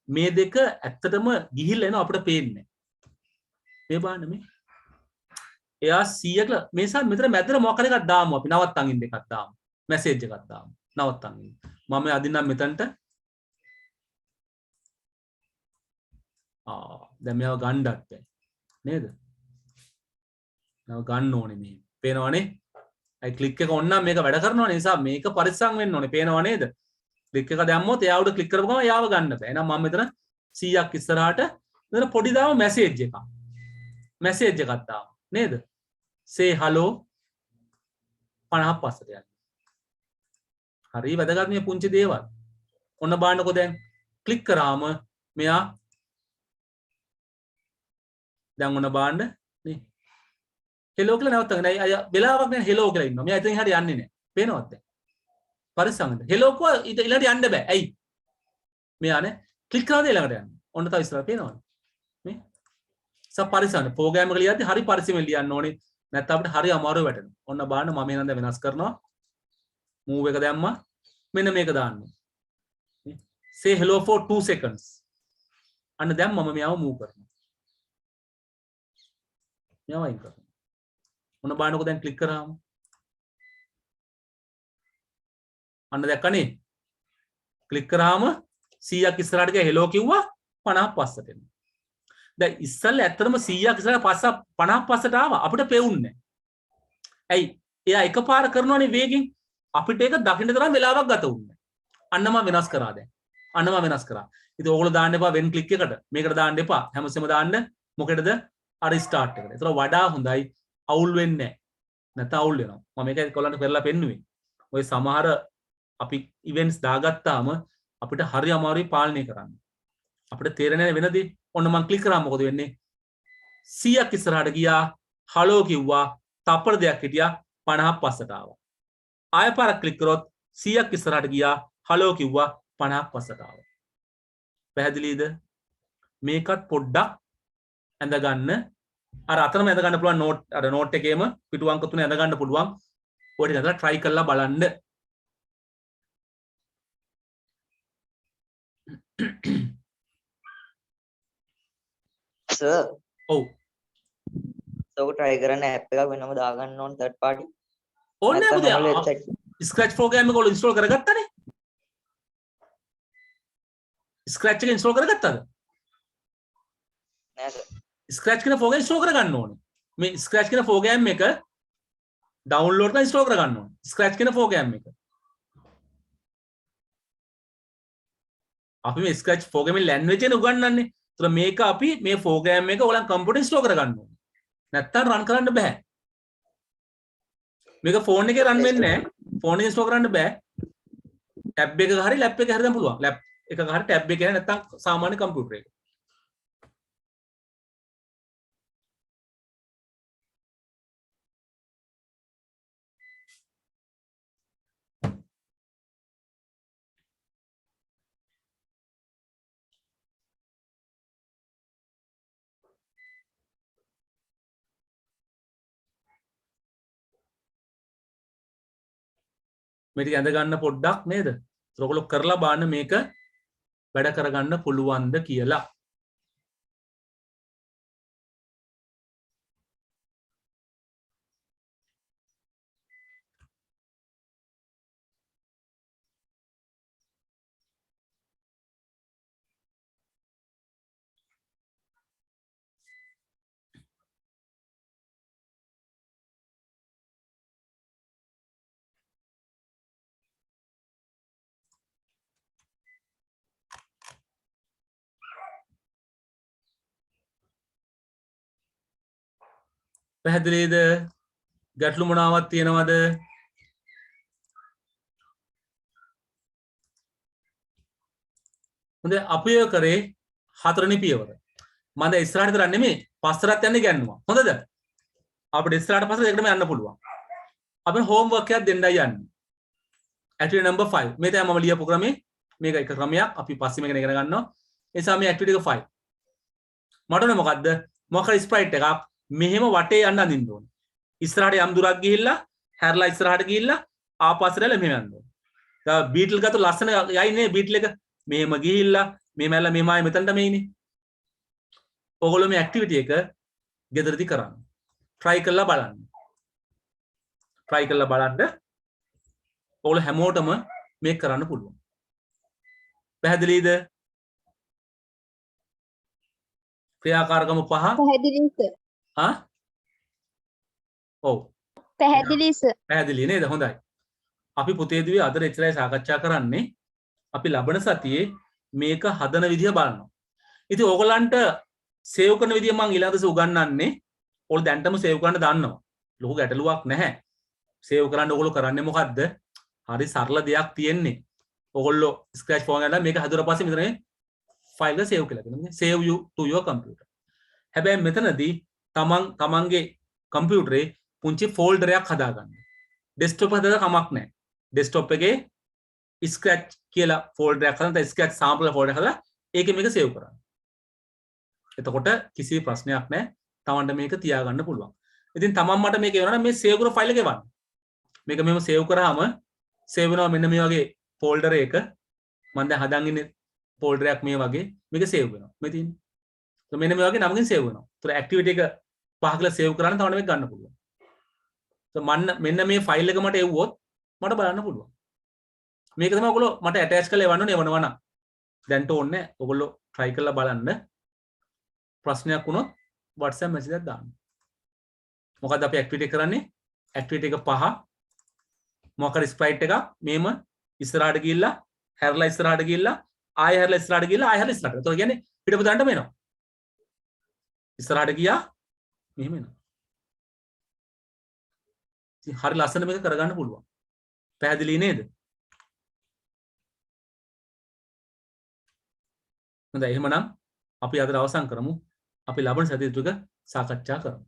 මේ දෙක ඇත්තටම ගිහිල්ලා එනවා අපිට පේන්නේ. මේ බලන්න මේ. එයා 100ක මේ සා මෙතන මැදට මොකක් හරි එකක් දාමු අපි නවත්තන් ඉන්න එකක් දාමු. මැසේජ් එකක් දාමු. නවත්තන් ඉන්න. මම අදින්නම් මෙතනට. දැන් මේව ගන්නත් බෑ. නේද? නව ගන්න ඕනේ මේ. පේනවනේ? අයි ක්ලික් එක ඕනනම් මේක වැඩ කරනවා නිසා මේක පරිස්සම් වෙන්න ඕනේ. පේනව නේද? ක්ලික් එක දැම්මොත් එයා උඩ ක්ලික් කරපුවම යාව ගන්න බෑ. එහෙනම් මම මෙතන 100ක් ඉස්සරහට මෙතන පොඩි දාම මැසේජ් එකක්. මැසේජ් එකක් දාමු. නේද? say hello 50ක් පස්සට යන්න. හරි වැදගත් මේ පුංචි දේවල්. ඔන්න බලන්නකෝ දැන් ක්ලික් කරාම මෙයා දැන් ඔන්න බලන්න නේ. හෙලෝ කියලා නැවත්තගෙන අය වෙලාවක් නෑ හෙලෝ කියලා ඉන්නවා. මෙයා ඉතින් හරිය යන්නේ නෑ. පේනවද දැන්? පරිස්සමද? හෙලෝ කෝ ඊළඟට යන්න බෑ. ඇයි? මෙයා නේ ක්ලික් කරාද ඊළඟට යන්න. ඔන්න තව ඉස්සරහ පේනවද? මේ පරිසම ප්‍රෝග්‍රෑම් එක ලියද්දි හරි පරිස්සමෙන් ලියන්න ඕනේ. නැත්නම් අපිට හරි අමාරු වෙටෙනවා. ඔන්න බලන්න මම එහෙනම් දැන් වෙනස් කරනවා. move එක දැම්මා. මෙන්න මේක දාන්න. say hello for 2 seconds. අන්න දැන් මම මෙයාව move කරනවා. මෙයාව අයින් කරනවා. ඔන්න බලන්නකො දැන් ක්ලික් කරාම. අන්න දැක්කනේ. ක්ලික් කරාම 100ක් ඉස්සරහට ගියා hello කිව්වා 50ක් පස්සට එනවා. දැන් ඉස්සල්ලා ඇත්තටම 100ක් ඉස්සරහ 50ක් පස්සට ආවා අපිට පෙවුන්නේ. ඇයි? එයා එකපාර කරනවනේ වේගෙන් අපිට ඒක දකින්න තරම් වෙලාවක් ගත වුණේ. අන්න මම වෙනස් කරා දැන්. අන්න මම වෙනස් කරා. ඉතින් ඕගොල්ලෝ දාන්න එපා වෙන් ක්ලික් එකට. මේකට දාන්න එපා. හැමසෙම දාන්න මොකටද? අර ස්ටාර්ට් එකට. ඒතර වඩා හොඳයි අවුල් වෙන්නේ නැහැ. නැත්නම් අවුල් වෙනවා. මම මේක කොල්ලන්ට පෙරලා පෙන්නුවේ. ඔය සමහර අපි ඉවෙන්ට්ස් දාගත්තාම අපිට හරි අමාරුයි පාලනය කරන්න. අපිට තේරෙන්නේ වෙනදී ඔන්න මම ක්ලික් කරාම මොකද වෙන්නේ 100ක් ඉස්සරහට ගියා හලෝ කිව්වා තප්පර දෙයක් හිටියා 50ක් පස්සට ආවා ආයෙ පාරක් ක්ලික් කරොත් 100ක් ඉස්සරහට ගියා හලෝ කිව්වා 50ක් පස්සට ආවා පැහැදිලිද මේකත් පොඩ්ඩක් ඇඳ ගන්න අර අතරම ඇඳ ගන්න පුළුවන් නෝට් අර නෝට් එකේම පිටු අංක 3 ඇඳ ගන්න පුළුවන් ඔය ටික ඇඳලා try කරලා බලන්න sir ඔව් so try කරන්න app එකක් වෙනම දාගන්න ඕන third party ඕනේ නෑ scratch program එක ඔයාලා install කරගත්තානේ scratch එක install කරගත්තාද නෑ sir scratch කියන program install කරගන්න ඕනේ මේ scratch කියන program එක download කරලා install කරගන්න ඕනේ scratch කියන program එක අපි මේ scratch program language එක උගන්වන්නේ ඒතර මේක අපි මේ program එක ඔයාලන් computer install කරගන්න ඕනේ නැත්තම් run කරන්න බෑ මේක phone එකේ run වෙන්නේ නැහැ phone එකේ install කරන්න බෑ tab එකක හරි lap එකක හරි දැන් පුළුවන් lap එකක හරි tab එකේ නැත්තම් සාමාන්‍ය computer එකක මේක ඇඳ ගන්න පොඩ්ඩක් නේද? ඔයගොල්ලෝ කරලා බලන්න මේක වැඩ කරගන්න පුළුවන්ද කියලා. පැහැදිලිද? ගැටලු මොනවාවත් තියෙනවද? හොඳයි අපි ඔය කරේ හතරවෙනි පියවර. මම දැන් ඉස්සරහට කරන්නේ නෙමෙයි පස්සට යන්න ගන්නවා. හොඳද? අපිට ඉස්සරහට පස්සට දෙකටම යන්න පුළුවන්. අපි හෝම්වර්ක් එකක් දෙන්නයි යන්නේ. activity number 5. මේ තමයි මම ලියපු ක්‍රමේ. මේක එක ක්‍රමයක්. අපි පස්සේ මේක ඉගෙන ගන්නවා. ඒ නිසා මේ ඇක්ටිවිටි එක 5. මට ඕනේ මොකද්ද? මොකක් හරි ස්ප්‍රයිට් එකක් මෙහෙම වටේ යන්න අඳින්න ඕනේ. ඉස්සරහට යම් දුරක් ගිහිල්ලා හැරලා ඉස්සරහට ගිහිල්ලා ආපස්සට මෙහෙම යන්න ඕනේ. දැන් බීටල් ගත්ත ලස්සන යයිනේ බීටල් එක මෙහෙම ගිහිල්ලා මේ මැල්ල මෙහෙම ආයේ මෙතනට මේනේ. ඔයගොල්ලෝ මේ ඇක්ටිවිටි එක ගෙදරදී කරන්න. try කරලා බලන්න. try කරලා බලන්න. ඔයගොල්ලෝ හැමෝටම මේක කරන්න පුළුවන්. පැහැදිලිද? ක්‍රියාකාරකම 5. පැහැදිලි සර්. හා? ඔව්. පැහැදිලි සර්. පැහැදිලි නේද? හොඳයි. අපි පුතේදුවේ අද එච්චරයි සාකච්ඡා කරන්නේ. අපි ලබන සතියේ මේක හදන විදිහ බලනවා. ඉතින් ඕගලන්ට සේව් කරන විදිහ මම ඊළඟ දවසේ උගන්වන්නේ. ඕගොල්ලෝ දැන්ටම සේව් කරන්න දන්නවා. ලොකු ගැටලුවක් නැහැ. සේව් කරන්න ඕගොල්ලෝ කරන්නේ මොකද්ද? හරි සරල දෙයක් තියෙන්නේ. ඕගොල්ලෝ ස්ක්‍රැච් ෆෝන් එකෙන් මේක හදුවා පස්සේ මෙතන මේ ෆයිල් එක සේව් කියලා කියනවා. save you to your computer. හැබැයි මෙතනදී තමන්ගේ කම්පියුටරේ පුංචි ෆෝල්ඩර් එකක් හදාගන්න. ඩෙස්ක්ටොප් හදලා කමක් නැහැ. ඩෙස්ක්ටොප් එකේ ස්ක්‍රැච් කියලා ෆෝල්ඩර් එකක් හදලා ස්ක්‍රැච් සාම්පල් ෆෝල්ඩර් එකක් හදලා ඒකේ මේක සේව් කරන්න. එතකොට කිසි ප්‍රශ්නයක් නැහැ. තමන්ට මේක තියාගන්න පුළුවන්. ඉතින් තමන් මට මේක එවනවා නම් මේ සේව් කරපු ෆයිල් එක එවන්න. මේක මෙහෙම සේව් කරාම සේව් වෙනවා මෙන්න මේ වගේ ෆෝල්ඩර් එක. මම දැන් හදන් ඉන්නේ ෆෝල්ඩර් එකක් මේ වගේ මේක සේව් වෙනවා. මේ තියෙන්නේ. මෙන්න මේ වගේ නමකින් සේව් වෙනවා. ඒතර ඇක්ටිවිටි එක පහ කියලා සේව් කරාම තමයි මේක ගන්න පුළුවන්. මෙන්න මේ ෆයිල් එක මට එව්වොත් මට බලන්න පුළුවන්. මේක තමයි ඔයගොල්ලෝ මට ඇටච් කරලා එවන්න ඕනේ එවනවා නම්. දැන්ට ඕනේ නැහැ. ඔයගොල්ලෝ try කරලා බලන්න. ප්‍රශ්නයක් වුණොත් WhatsApp message එකක් දාන්න. මොකද අපි ඇක්ටිවිටි එක කරන්නේ? ඇක්ටිවිටි එක 5 මොකක් හරි ස්ප්‍රයිට් එකක් මේම ඉස්සරහට ගිහිල්ලා හැරලා ඉස්සරහට ගිහිල්ලා ආයෙ හැරලා ඉස්සරහට ගිහිල්ලා ආයෙ හැරලා ඉස්සරහට. ඒතකොට කියන්නේ පිටපතන්ට මෙනවා. ඉස්සරහට ගියා මෙහෙම එනවා. ඉතින් හරි ලස්සන මේක කරගන්න පුළුවන්. පැහැදිලි නේද? හොඳයි එහෙමනම් අපි අද අවසන් කරමු. අපි ලබන සතියේ සාකච්ඡා කරමු.